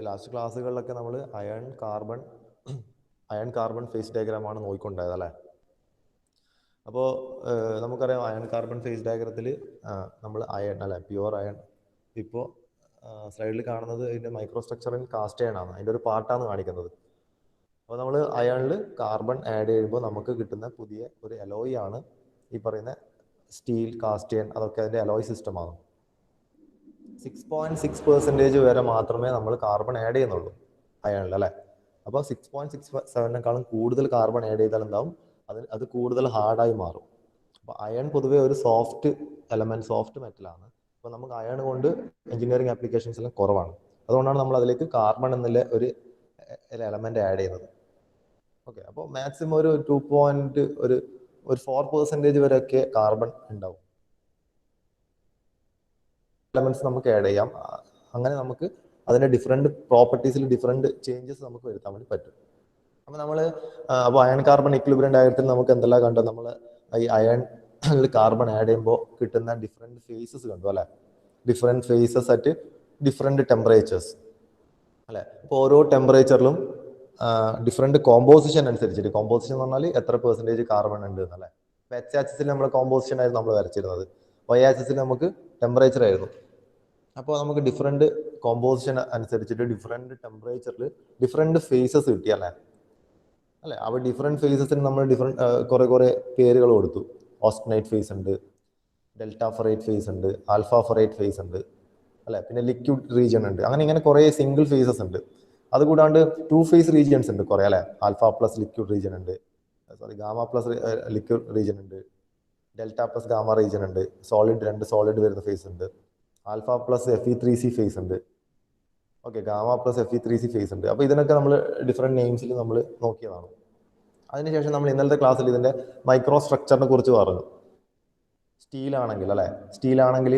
Last ക്ലാസ്സുകളിലൊക്കെ നമ്മൾ iron carbon face ഡയഗ്രാമാണ് നോക്കിക്കൊണ്ടായത് അല്ലേ. അപ്പോൾ നമുക്കറിയാം അയൺ കാർബൺ ഫേസ് ഡയഗ്രത്തിൽ നമ്മൾ അയൺ അല്ലെ പ്യുവർ അയൺ ഇപ്പോൾ സ്ലൈഡിൽ കാണുന്നത് ഇതിൻ്റെ മൈക്രോസ്ട്രക്ചറിൽ കാസ്റ്റ് അയൺ ആണ്, അതിൻ്റെ ഒരു പാർട്ടാണ് കാണിക്കുന്നത്. അപ്പോൾ നമ്മൾ അയണിൽ കാർബൺ ആഡ് ചെയ്യുമ്പോൾ നമുക്ക് കിട്ടുന്ന പുതിയ ഒരു അലോയ് ആണ് ഈ പറയുന്ന സ്റ്റീൽ, കാസ്റ്റ് അയൺ, അതൊക്കെ അതിൻ്റെ അലോയ് സിസ്റ്റമാണ്. 6.6% വരെ മാത്രമേ നമ്മൾ കാർബൺ ആഡ് ചെയ്യുന്നുള്ളൂ അയണിൽ അല്ലേ. അപ്പോൾ 6.67 കൂടുതൽ കാർബൺ ആഡ് ചെയ്താൽ എന്താവും, അത് കൂടുതൽ ഹാർഡായി മാറും. അപ്പോൾ അയൺ പൊതുവേ ഒരു സോഫ്റ്റ് മെറ്റലാണ്. അപ്പോൾ നമുക്ക് അയൺ കൊണ്ട് എഞ്ചിനീയറിംഗ് ആപ്ലിക്കേഷൻസ് എല്ലാം കുറവാണ്. അതുകൊണ്ടാണ് നമ്മൾ അതിലേക്ക് കാർബൺ എന്നുള്ള ഒരു എലമെന്റ് ആഡ് ചെയ്യുന്നത്. ഓക്കെ, അപ്പോൾ മാക്സിമം ഒരു 4% വരെയൊക്കെ കാർബൺ ഉണ്ടാവും. എലമെന്റ്സ് നമുക്ക് ആഡ് ചെയ്യാം. അങ്ങനെ നമുക്ക് അതിന്റെ ഡിഫറെന്റ് പ്രോപ്പർട്ടീസിൽ ഡിഫറെന്റ് ചേഞ്ചസ് നമുക്ക് വരുത്താൻ വേണ്ടി പറ്റും. അപ്പോൾ അയൺ കാർബൺ ഇക്വിലിബ്രിയം ഡയഗ്രത്തിൽ നമുക്ക് എന്തെല്ലാം കണ്ടു, നമ്മൾ ഈ അയണിൽ കാർബൺ ആഡ് ചെയ്യുമ്പോൾ കിട്ടുന്ന ഡിഫറെന്റ് ഫേസസ് കണ്ടു അല്ലെ. Different faces at different temperatures അല്ലെ. അപ്പോൾ ഓരോ ടെമ്പറേച്ചറിലും ഡിഫറെന്റ് കോമ്പോസിഷൻ അനുസരിച്ചിട്ട്, കോമ്പോസിഷൻ എന്ന് പറഞ്ഞാൽ എത്ര പെർസെൻറ്റേജ് കാർബൺ ഉണ്ട് എന്നല്ലേ. ഇപ്പോൾ എച്ച് ആക്സിസിൽ നമ്മുടെ കോമ്പോസിഷൻ ആയിരുന്നു നമ്മൾ വരച്ചിരുന്നത്, വൈ ആക്സിസിൽ നമുക്ക് ടെമ്പറേച്ചർ ആയിരുന്നു. അപ്പോൾ നമുക്ക് ഡിഫറെന്റ് കോമ്പോസിഷൻ അനുസരിച്ചിട്ട് ഡിഫറെന്റ് ടെമ്പറേച്ചറിൽ ഡിഫറെന്റ് ഫേസസ് കിട്ടി അല്ലേ. അപ്പോൾ ഡിഫറെന്റ് ഫേസസിന് നമ്മൾ കുറേ പേരുകൾ കൊടുത്തു. ഓസ്റ്റനേറ്റ് ഫേസ് ഉണ്ട്, ഡെൽറ്റ ഫൊറേറ്റ് ഫേസ് ഉണ്ട്, ആൽഫ ഫൊറേറ്റ് ഫേസ് ഉണ്ട് അല്ലെ. പിന്നെ ലിക്വിഡ് റീജിയൻ ഉണ്ട്. അങ്ങനെ കുറേ സിംഗിൾ ഫേസസ് ഉണ്ട്. അതുകൂടാണ്ട് 2 ഫേസ് റീജിയൻസ് ഉണ്ട് കുറേ അല്ലെ. ആൽഫ പ്ലസ് ലിക്വിഡ് റീജിയൻ ഉണ്ട്, ഗാമ പ്ലസ് ലിക്വിഡ് റീജിയൻ ഉണ്ട്, ഡെൽറ്റ പ്ലസ് ഗാമ റീജിയൻ ഉണ്ട്, രണ്ട് സോളിഡ് വരുന്ന ഫേസ് ഉണ്ട്, ആൽഫ പ്ലസ് Fe3C ഫേസ് ഉണ്ട്, okay, gamma plus Fe3C phase ഉണ്ട്. അപ്പോൾ ഇതിനൊക്കെ നമ്മൾ ഡിഫറെന്റ് നെയിംസിൽ നമ്മൾ നോക്കിയതാണ്. അതിനുശേഷം നമ്മൾ ഇന്നലത്തെ ക്ലാസ്സിൽ ഇതിന്റെ മൈക്രോ സ്ട്രക്ചറിനെ കുറിച്ച് പറഞ്ഞു. സ്റ്റീലാണെങ്കിൽ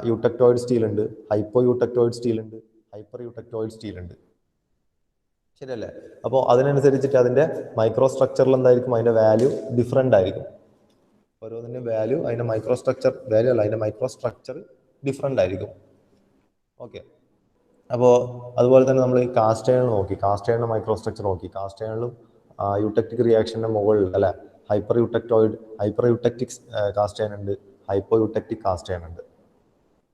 യൂട്ടക്ടോയിഡ് സ്റ്റീൽ ഉണ്ട്, ഹൈപ്പോ യൂട്ടക്ടോയിഡ് സ്റ്റീൽ ഉണ്ട്, ഹൈപ്പർ യൂട്ടക്ടോയിഡ് സ്റ്റീൽ ഉണ്ട്, ശരിയല്ലേ. അപ്പോൾ അതിനനുസരിച്ചിട്ട് അതിന്റെ മൈക്രോ സ്ട്രക്ചറിൽ എന്തായിരിക്കും, അതിന്റെ വാല്യൂ ഡിഫറെന്റ് ആയിരിക്കും. ഓരോന്നിന്റെ വാല്യൂ അതിന്റെ മൈക്രോ സ്ട്രക്ചർ ഡിഫറെന്റ് ആയിരിക്കും. ഓക്കെ, അപ്പോൾ അതുപോലെ തന്നെ നമ്മൾ കാസ്റ്റ് അയൺ നോക്കി, കാസ്റ്റ് അയണിന്റെ മൈക്രോ സ്ട്രക്ചർ നോക്കി. കാസ്റ്റ് അയണിലും യൂട്ടക്റ്റിക് റിയാക്ഷന്റെ മുകളിൽ അല്ലെ ഹൈപ്പർ യൂട്ടക്റ്റിക് കാസ്റ്റ് അയൺ ഉണ്ട്, ഹൈപ്പോ യൂട്ടക്റ്റിക് കാസ്റ്റ് അയൺ ഉണ്ട്.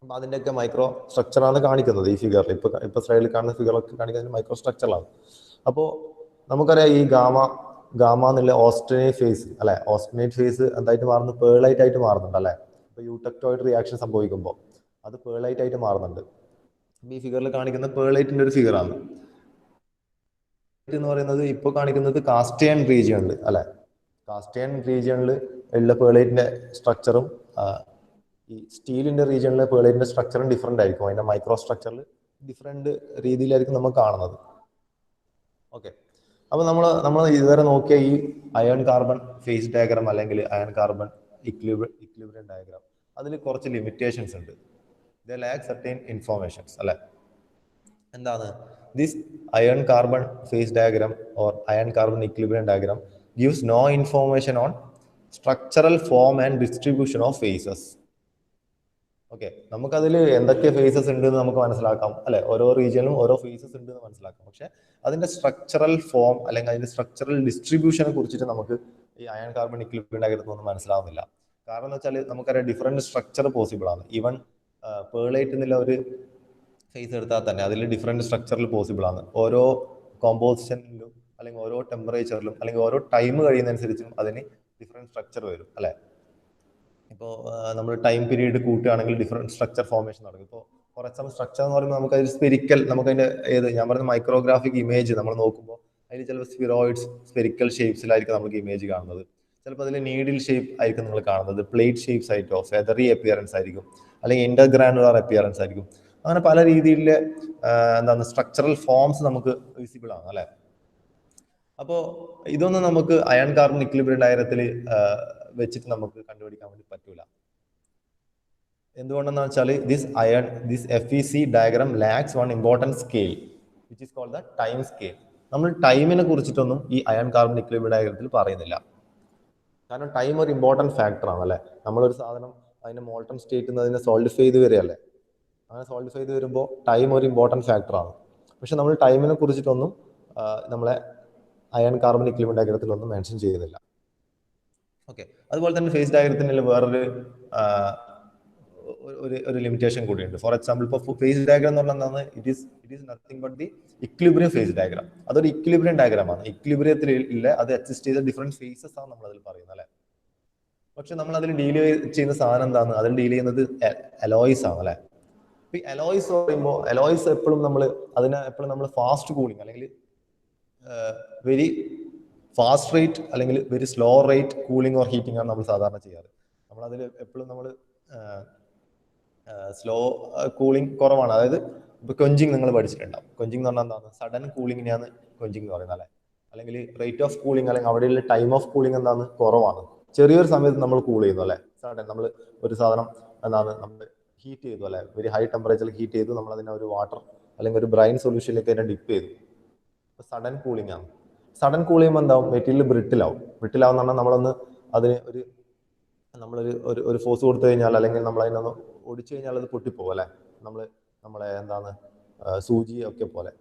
അപ്പം അതിൻ്റെയൊക്കെ മൈക്രോ സ്ട്രക്ചറാണ് കാണിക്കുന്നത് ഈ ഫിഗറിൽ. ഇപ്പോൾ സ്ലൈഡിൽ കാണുന്ന ഫിഗറൊക്കെ കാണിക്കുന്നത് മൈക്രോ സ്ട്രക്ചറിലാണ്. അപ്പോൾ നമുക്കറിയാം ഈ ഗാമ എന്നുള്ള ഓസ്റ്റനേറ്റ് ഫേസ് അല്ലെ. ഓസ്റ്റനേറ്റ് ഫേസ് എന്തായിട്ട് മാറുന്നു, പേളൈറ്റ് ആയിട്ട് മാറുന്നുണ്ട് അല്ലെ. ഇപ്പോൾ യൂട്ടക്ടോയിഡ് റിയാക്ഷൻ സംഭവിക്കുമ്പോൾ അത് പേളൈറ്റ് ആയിട്ട് മാറുന്നുണ്ട്. ഈ ഫിഗറിൽ കാണിക്കുന്ന പേളൈറ്റിന്റെ ഒരു ഫിഗറാണ് എന്ന് പറയുന്നത്. ഇപ്പോൾ കാണിക്കുന്നത് കാസ്റ്റ് അയൺ റീജിയണിൽ അല്ലെ. കാസ്റ്റ് അയൺ റീജിയണിൽ ഉള്ള പേളൈറ്റിന്റെ സ്ട്രക്ചറും ഈ സ്റ്റീലിന്റെ റീജിയണിലെ പേളൈറ്റിന്റെ സ്ട്രക്ചറും ഡിഫറെന്റ് ആയിരിക്കും. അതിന്റെ മൈക്രോ സ്ട്രക്ചറിൽ ഡിഫറെന്റ് രീതിയിലായിരിക്കും നമുക്ക് കാണുന്നത്. ഓക്കെ, അപ്പോൾ നമ്മൾ ഇതുവരെ നോക്കിയ ഈ അയൺ കാർബൺ ഫേസ് ഡയഗ്രാം അല്ലെങ്കിൽ അയൺ കാർബൺ ഇക്വിലിബ്രിയം ഡയഗ്രാം, അതിൽ കുറച്ച് ലിമിറ്റേഷൻസ് ഉണ്ട്. ദേ ലാക്ക് സർട്ടൻ ഇൻഫോർമേഷൻസ് അല്ലെ. എന്താണ് this iron carbon face diagram or iron carbon equilibrium diagram gives no information on structural form and distribution of phases. Okay, നമുക്കതിൽ എന്തൊക്കെ faces ഉണ്ട് എന്ന് നമുക്ക് മനസ്സിലാക്കാം അല്ലെ. ഓരോ റീജിയനിലും ഓരോ ഫേസസ് ഉണ്ട് എന്ന് മനസ്സിലാക്കാം. പക്ഷെ അതിന്റെ സ്ട്രക്ചറൽ ഫോം അല്ലെങ്കിൽ അതിന്റെ സ്ട്രക്ചറൽ ഡിസ്ട്രിബ്യൂഷനെ കുറിച്ചിട്ട് നമുക്ക് ഈ അയൺ കാർബൺ ഇക്വിലിബ്രിയം ഡയഗ്രത്തിൽ ഒന്നും മനസ്സിലാവുന്നില്ല. കാരണം എന്ന് വെച്ചാൽ നമുക്കറിയാം ഡിഫറെന്റ് സ്ട്രക്ചർ പോസിബിൾ ആണ്. ഈവൻ പേളൈറ്റ് എന്നുള്ള ഒരു ഫേസ് എടുത്താൽ തന്നെ അതിൽ ഡിഫറെന്റ് സ്ട്രക്ചറിൽ പോസിബിൾ ആണ്. ഓരോ കോമ്പോസിഷനിലും അല്ലെങ്കിൽ ഓരോ ടെമ്പറേച്ചറിലും അല്ലെങ്കിൽ ഓരോ ടൈം കഴിയുന്നതനുസരിച്ചും അതിന് ഡിഫറെന്റ് സ്ട്രക്ചർ വരും അല്ലെ. ഇപ്പോൾ നമ്മൾ ടൈം പീരീഡ് കൂട്ടുകയാണെങ്കിൽ ഡിഫറെന്റ് സ്ട്രക്ചർ ഫോർമേഷൻ നടക്കും. ഇപ്പോൾ ഫോർ എക്സാമ്പിൾ സ്ട്രക്ചർ എന്ന് പറയുമ്പോൾ നമുക്ക് അതിൽ സ്പെരിക്കൽ, നമുക്കതിന്റെ ഞാൻ പറഞ്ഞ മൈക്രോഗ്രാഫിക് ഇമേജ് നമ്മൾ നോക്കുമ്പോൾ അതിൽ ചിലപ്പോൾ സ്പിറോയിഡ്സ്, സ്പെരിക്കൽ ഷേപ്സിലായിരിക്കും നമുക്ക് ഇമേജ് കാണുന്നത്. ചിലപ്പോൾ അതിൽ നീഡിൽ ഷേപ്പ് ആയിരിക്കും നിങ്ങൾ കാണുന്നത്, പ്ലേറ്റ് ഷേപ്സ് ആയിട്ടോ ഫെദറി അപ്പിയറൻസ് ആയിരിക്കും, അല്ലെങ്കിൽ ഇന്റർഗ്രാനുലർ അപ്പിയറൻസ് ആയിരിക്കും. അങ്ങനെ പല രീതിയിലെ സ്ട്രക്ചറൽ ഫോംസ് നമുക്ക് വിസിബിൾ ആണ് അല്ലെ. അപ്പോൾ ഇതൊന്നും നമുക്ക് അയൺ കാർബൺ ഇക്വിലിബ്രിയം ഡയഗ്രത്തിൽ വെച്ചിട്ട് നമുക്ക് കണ്ടുപിടിക്കാൻ വേണ്ടി പറ്റൂല. എന്തുകൊണ്ടെന്ന് വെച്ചാൽ this FEC diagram lacks one important scale which is called the time scale. നമ്മൾ ടൈമിനെ കുറിച്ചിട്ടൊന്നും ഈ അയൺ കാർബൺ ഇക്വിലിബ്രിയം ഡയഗ്രത്തിൽ പറയുന്നില്ല. കാരണം ടൈം ഒരു ഇമ്പോർട്ടൻറ്റ് ഫാക്ടറാണ് അല്ലെ. നമ്മളൊരു സാധനം അതിന്റെ മോൾട്ടൺ സ്റ്റേറ്റിൽ നിന്ന് അതിനെ സോൾഡിഫൈ ചെയ്ത് വരികയല്ലേ. അങ്ങനെ സോൾഡിഫൈ ചെയ്ത് വരുമ്പോൾ ടൈം ഒരു ഇമ്പോർട്ടൻറ്റ് ഫാക്ടറാണ്. പക്ഷെ നമ്മൾ ടൈമിനെ കുറിച്ചിട്ടൊന്നും നമ്മളെ അയൺ കാർബൺ ഇക്വിലിബ്രിയം ഡയഗ്രത്തിലൊന്നും മെൻഷൻ ചെയ്യുന്നില്ല. ഓക്കെ, അതുപോലെ തന്നെ ഫേസ് ഡയഗ്രത്തിൽ വേറൊരു ഒരു ലിമിറ്റേഷൻ കൂടിയുണ്ട്. ഫോർ എക്സാമ്പിൾ, ഇപ്പോൾ ഫേസ് ഡയഗ്രാം എന്ന് പറഞ്ഞാൽ എന്താണ്? It is nothing but the equilibrium face diagram. അതൊരു ഇക്വിലിബ്രിയം ഡയഗ്രാമാണ്. ഇക്വിലിബ്രിയത്തിൽ ഇല്ല, അത് എക്സിസ്റ്റ് ചെയ്ത ഡിഫറെന്റ് ഫേസസ് ആണ് നമ്മൾ അതിൽ പറയുന്നത്, അല്ലെ? പക്ഷെ നമ്മൾ അതിൽ ഡീൽ ചെയ്യുന്ന സാധനം എന്താണ്? അതിൽ ഡീൽ ചെയ്യുന്നത് അലോയ്സ് ആണ്, അല്ലെ? ഈ അലോയ്സ് പറയുമ്പോൾ അലോയ്സ് എപ്പോഴും നമ്മൾ ഫാസ്റ്റ് കൂളിംഗ് അല്ലെങ്കിൽ വെരി ഫാസ്റ്റ് റേറ്റ് അല്ലെങ്കിൽ very slow rate cooling or heating ആണ് നമ്മൾ സാധാരണ ചെയ്യാറ്. നമ്മളതിൽ എപ്പോഴും നമ്മൾ സ്ലോ കൂളിംഗ് കുറവാണ്. അതായത് ഇപ്പൊ കൊഞ്ചിങ് നിങ്ങൾ പഠിച്ചിട്ടുണ്ടാവും. കൊഞ്ചിങ് എന്ന് പറഞ്ഞാൽ എന്താണ്? സഡൻ കൂളിങ്ങിനെയാണ് കൊഞ്ചിങ് എന്ന് പറയുന്നത്, അല്ലെ? അല്ലെങ്കിൽ റേറ്റ് ഓഫ് കൂളിംഗ് അല്ലെങ്കിൽ അവിടെയുള്ള ടൈം ഓഫ് കൂളിംഗ് എന്താണ്? കുറവാണ്. ചെറിയൊരു സമയത്ത് നമ്മൾ കൂൾ ചെയ്യുന്നു, അല്ലെ? സഡൻ നമ്മൾ ഒരു സാധനം എന്താണ് നമ്മൾ ഹീറ്റ് ചെയ്തു, അല്ലെ? വെരി ഹൈ ടെമ്പറേച്ചറിൽ ഹീറ്റ് ചെയ്തു, നമ്മൾ അതിനെ ഒരു വാട്ടർ അല്ലെങ്കിൽ ഒരു ബ്രൈൻ സൊല്യൂഷനിലേക്ക് അതിനെ ഡിപ്പ് ചെയ്തു. സഡൻ കൂളിംഗ് ആണ്. സഡൻ കൂൾ ചെയ്യുമ്പോൾ എന്താവും? മെറ്റീരിയൽ ബ്രിട്ടിലാവും. ബ്രിട്ടിലാവുന്ന പറഞ്ഞാൽ നമ്മളൊന്ന് അതിന് നമ്മളൊരു ഫോഴ്സ് കൊടുത്തു കഴിഞ്ഞാൽ അല്ലെങ്കിൽ നമ്മൾ അതിനൊന്ന് ഒടിച്ചു കഴിഞ്ഞാൽ അത് പൊട്ടിപ്പോകും, അല്ലെ? നമ്മളെ എന്താണ് സൂചിയൊക്കെ പോലെ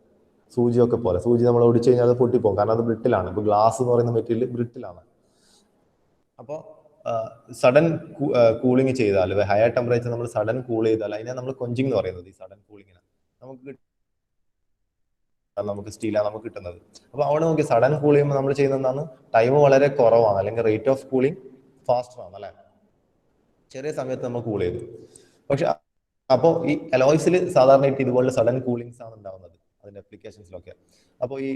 സൂചി നമ്മൾ ഒടിച്ചു കഴിഞ്ഞാൽ അത് പൊട്ടിപ്പോകും, കാരണം അത് ബ്രിട്ടിലാണ്. ഇപ്പൊ ഗ്ലാസ് എന്ന് പറയുന്ന മെറ്റീരിയൽ ബ്രിട്ടിലാണ്. അപ്പോൾ സഡൻ കൂളിംഗ് ചെയ്താൽ, ഹയർ ടെമ്പറേച്ചർ നമ്മൾ സഡൻ കൂൾ ചെയ്താൽ അതിനെ നമ്മൾ കൊഞ്ചിങ് എന്ന് പറയുന്നത്. ഈ സഡൻ കൂളിങ്ങിന് നമുക്ക് സ്റ്റീലാണ് നമുക്ക് കിട്ടുന്നത്. അപ്പൊ അവിടെ നോക്കി സഡൻ കൂൾ ചെയ്യുമ്പോൾ നമ്മൾ ചെയ്യുന്നത് എന്താണ്? ടൈം വളരെ കുറവാണ്, അല്ലെങ്കിൽ റേറ്റ് ഓഫ് കൂളിംഗ് ഫാസ്റ്റർ ആണ്, അല്ലെ? ചെറിയ സമയത്ത് നമ്മൾ കൂൾ ചെയ്തു. പക്ഷെ അപ്പോൾ ഈ അലോയ്സിൽ സാധാരണയായിട്ട് ഇതുപോലെ സഡൻ കൂളിംഗ്സ് ആണ് ഉണ്ടാവുന്നത് അതിന്റെ അപ്ലിക്കേഷൻസിലൊക്കെ. അപ്പോൾ ഈ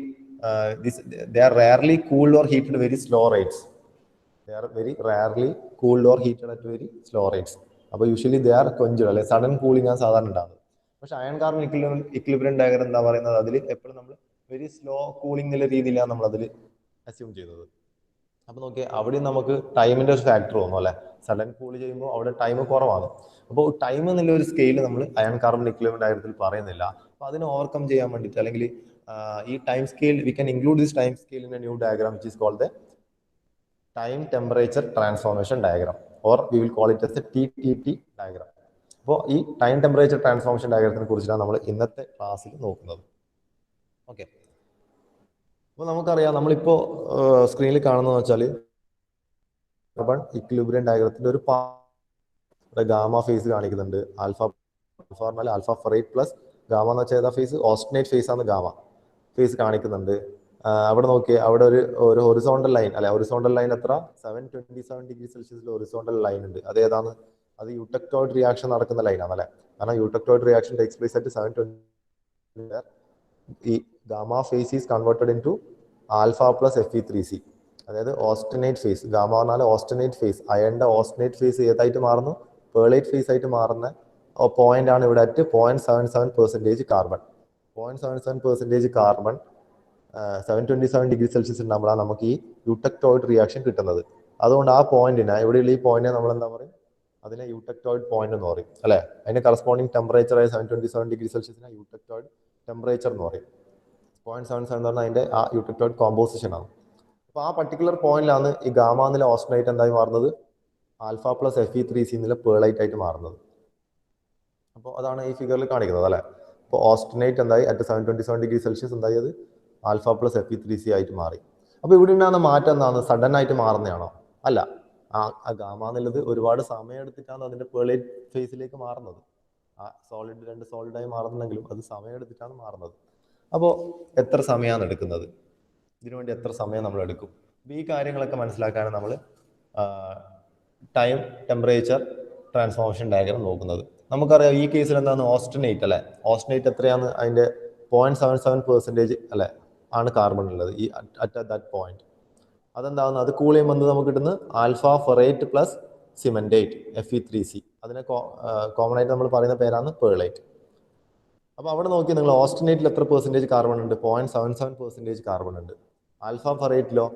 they are rarely cooled or heated very slow rates. They are very rarely cooled or heated at very slow rates. അപ്പോൾ യൂഷ്വലി ദേ ആർ കൊഞ്ചഡ്, അല്ലെ? സഡൻ കൂളിംഗ് ആണ് സാധാരണ ഉണ്ടാകുന്നത്. പക്ഷെ അയൺ കാർബൺ ഇക്വിലിബ്രിയം ഡയഗ്രം എന്താ പറയുന്നത്? അതിൽ എപ്പോഴും നമ്മൾ വെരി സ്ലോ കൂളിംഗ് എന്നുള്ള രീതിയിലാണ് നമ്മൾ അതിൽ അസ്യൂം ചെയ്തത്. അപ്പൊ നോക്കിയാൽ അവിടെ നമുക്ക് ടൈമിന്റെ ഒരു ഫാക്ടർ തോന്നും, അല്ലെ? സഡൻ കൂൾ ചെയ്യുമ്പോൾ അവിടെ ടൈം കുറവാണ്. അപ്പോൾ ടൈം എന്നുള്ള ഒരു സ്കെയിൽ നമ്മൾ അയൺ കാർബൺ ഇക്വിലിബ്രിയം ഡയഗ്രത്തിൽ പറയുന്നില്ല. അപ്പൊ അതിനെ ഓവർകം ചെയ്യാൻ വേണ്ടിയിട്ട് അല്ലെങ്കിൽ ഈ time scale we can include this time scale in a new diagram which is called the time temperature transformation diagram, or we will call it as a TTT diagram. അപ്പോൾ ഈ time temperature transformation ഡയഗ്രത്തിനെ കുറിച്ചാണ് നമ്മൾ ഇന്നത്തെ ക്ലാസ്സിൽ നോക്കുന്നത്. Okay, അപ്പോൾ നമുക്കറിയാം, നമ്മളിപ്പോ സ്ക്രീനിൽ കാണുന്നത് വെച്ചാൽ കാർബൺ ഇക്വിലിബ്രിയം ഡയഗ്രത്തിന്റെ ഒരു ഗാമ ഫേസ് കാണിക്കുന്നുണ്ട്. ആൽഫ പറഞ്ഞാൽ ആൽഫ ഫറേറ്റ് പ്ലസ് ഗാമ എന്ന് വെച്ചാൽ ഏതാ ഫേസ്? ഓസ്റ്റനേറ്റ് ഫേസ് ആണ് ഗാമ ഫേസ് കാണിക്കുന്നുണ്ട്. അവിടെ നോക്കിയേ, അവിടെ ഒരു ഹൊറിസോണ്ടൽ ലൈൻ, അല്ലെ? ഹൊറിസോണ്ടൽ ലൈൻ എത്ര? 727 ഡിഗ്രി സെൽഷ്യസിൽ ഹൊറിസോണ്ടൽ ലൈൻ ഉണ്ട്. അത് ഏതാണ്? അത് യൂട്ടക്ടോയിഡ് റിയാക്ഷൻ നടക്കുന്ന ലൈനാണ്, അല്ലെ? കാരണം eutectoid reaction takes place at 720. ഈ gamma phase is converted in to alpha plus Fe3C. അതായത് ഓസ്റ്റനേറ്റ് ഫേസ്. ഗാമ പറഞ്ഞാൽ ഓസ്റ്റനേറ്റ് ഫേസ്. അയണിന്റെ ഓസ്റ്റനേറ്റ് ഫേസ് ഏതായിട്ട് മാറുന്നു? പേർലൈറ്റ് ഫേസ് ആയിട്ട് മാറുന്ന പോയിന്റ് ആണ് ഇവിടെ at 0.77% carbon. 0.77% carbon 727 degree Celsius ഉണ്ടാകുമ്പോഴാണ് നമുക്ക് ഈ യൂട്ടക്ടോയിഡ് റിയാക്ഷൻ കിട്ടുന്നത്. അതുകൊണ്ട് ആ പോയിന്റിനെ, ഇവിടെയുള്ള ഈ പോയിന്റിനെ നമ്മൾ എന്താ പറയും? അതിനെ യൂട്ടക്ടോയിഡ് പോയിന്റ് എന്ന് പറയും, അല്ലെ? അതിന്റെ കറസ്പോണ്ടിങ് ടെമ്പറേച്ചർ ആയ 727 ഡിഗ്രി സെൽഷ്യസിനെ യൂട്ടക്ടോയിഡ് ടെമ്പറേച്ചർ എന്ന് പറയും. 0.77 എന്ന് പറഞ്ഞാൽ അതിന്റെ ആ യൂട്ടക്ടോയിഡ് കോമ്പോസിഷൻ ആണ്. അപ്പൊ ആ പർട്ടിക്കുലർ പോയിന്റിലാണ് ഈ ഗാമ എന്നുള്ള ഓസ്റ്റനേറ്റ് എന്തായി മാറുന്നത്? ആൽഫ പ്ലസ് Fe3C എന്നുള്ള പേർലൈറ്റ് ആയിട്ട് മാറുന്നത്. അപ്പോൾ അതാണ് ഈ ഫിഗറിൽ കാണിക്കുന്നത്, അല്ലെ? അപ്പോൾ ഓസ്റ്റനേറ്റ് എന്തായി? അറ്റ് 727 ഡിഗ്രി സെൽഷ്യസ് എന്തായി? അത് ആൽഫ പ്ലസ് Fe3C ആയിട്ട് മാറി. അപ്പൊ ഇവിടെ ഉണ്ടാകുന്ന മാറ്റം എന്താണ്? സഡൻ ആയിട്ട് മാറുന്നതാണോ? അല്ല. ആ ഗാമ എന്നുള്ളത് ഒരുപാട് സമയം എടുത്തിട്ടാണ് അതിന്റെ പേർലൈറ്റ് ഫേസിലേക്ക് മാറുന്നത്. ആ രണ്ട് സോളിഡായി മാറുന്നുണ്ടെങ്കിലും അത് സമയം എടുത്തിട്ടാണ് മാറുന്നത്. അപ്പോൾ എത്ര സമയമാണ് എടുക്കുന്നത്? ഇതിനുവേണ്ടി എത്ര സമയം നമ്മൾ എടുക്കും? ഈ കാര്യങ്ങളൊക്കെ മനസ്സിലാക്കാനാണ് നമ്മൾ ടൈം ടെമ്പറേച്ചർ ട്രാൻസ്ഫോർമേഷൻ ഡയഗ്രാം നോക്കുന്നത്. നമുക്കറിയാം ഈ കേസിൽ എന്താണ്? ഓസ്റ്റനേറ്റ്, അല്ലെ? ഓസ്റ്റനേറ്റ് എത്രയാണ്? അതിന്റെ 0.77% അല്ലെ ആണ് കാർബൺ ഉള്ളത് ഈ അറ്റ് ദാറ്റ് പോയിന്റ്. അതെന്താകുന്നു? അത് കൂൾ ചെയ്യുമ്പോൾ നമുക്ക് കിട്ടുന്നത് ആൽഫ ഫെറേറ്റ് പ്ലസ് സിമന്റേറ്റ് Fe3C. അതിനെ കോമൺ ആയിട്ട് നമ്മൾ പറയുന്ന പേരാണ് പേർലൈറ്റ്. അപ്പൊ അവിടെ നോക്കി നിങ്ങൾ ഓസ്റ്റനേറ്റിൽ എത്ര പെർസെന്റേജ് കാർബൺ ഉണ്ട്? 0.77% കാർബൺ ഉണ്ട്. ആൽഫ ഫെറേറ്റിലോ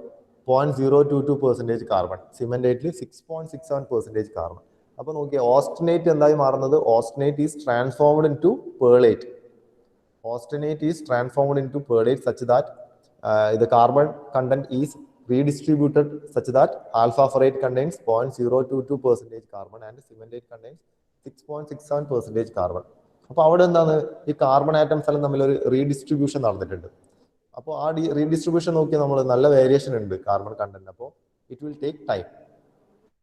0.022% കാർബൺ. സിമന്റേറ്റിൽ 6.67% കാർബൺ. അപ്പൊ നോക്കിയാൽ ഓസ്റ്റനേറ്റ് എന്തായി മാറുന്നത്? Austenite is transformed into pearlite. Austenate is transformed into pearlite such that the carbon content is redistributed such that alpha ferrate contains 0.022% carbon and cementate contains 6.67% carbon. അപ്പോൾ അവിടെ എന്താണ് ഈ carbon atoms എല്ലാം തമ്മിൽ ഒരു redistribution നടന്നിട്ടുണ്ട്. അപ്പോൾ ആ റീഡിസ്ട്രിബ്യൂഷൻ നോക്കി നമ്മൾ നല്ല വേരിയേഷൻ ഉണ്ട് കാർബൺ കണ്ടന്റ്. അപ്പോൾ ഇറ്റ് വിൽ ടേക്ക് ടൈം.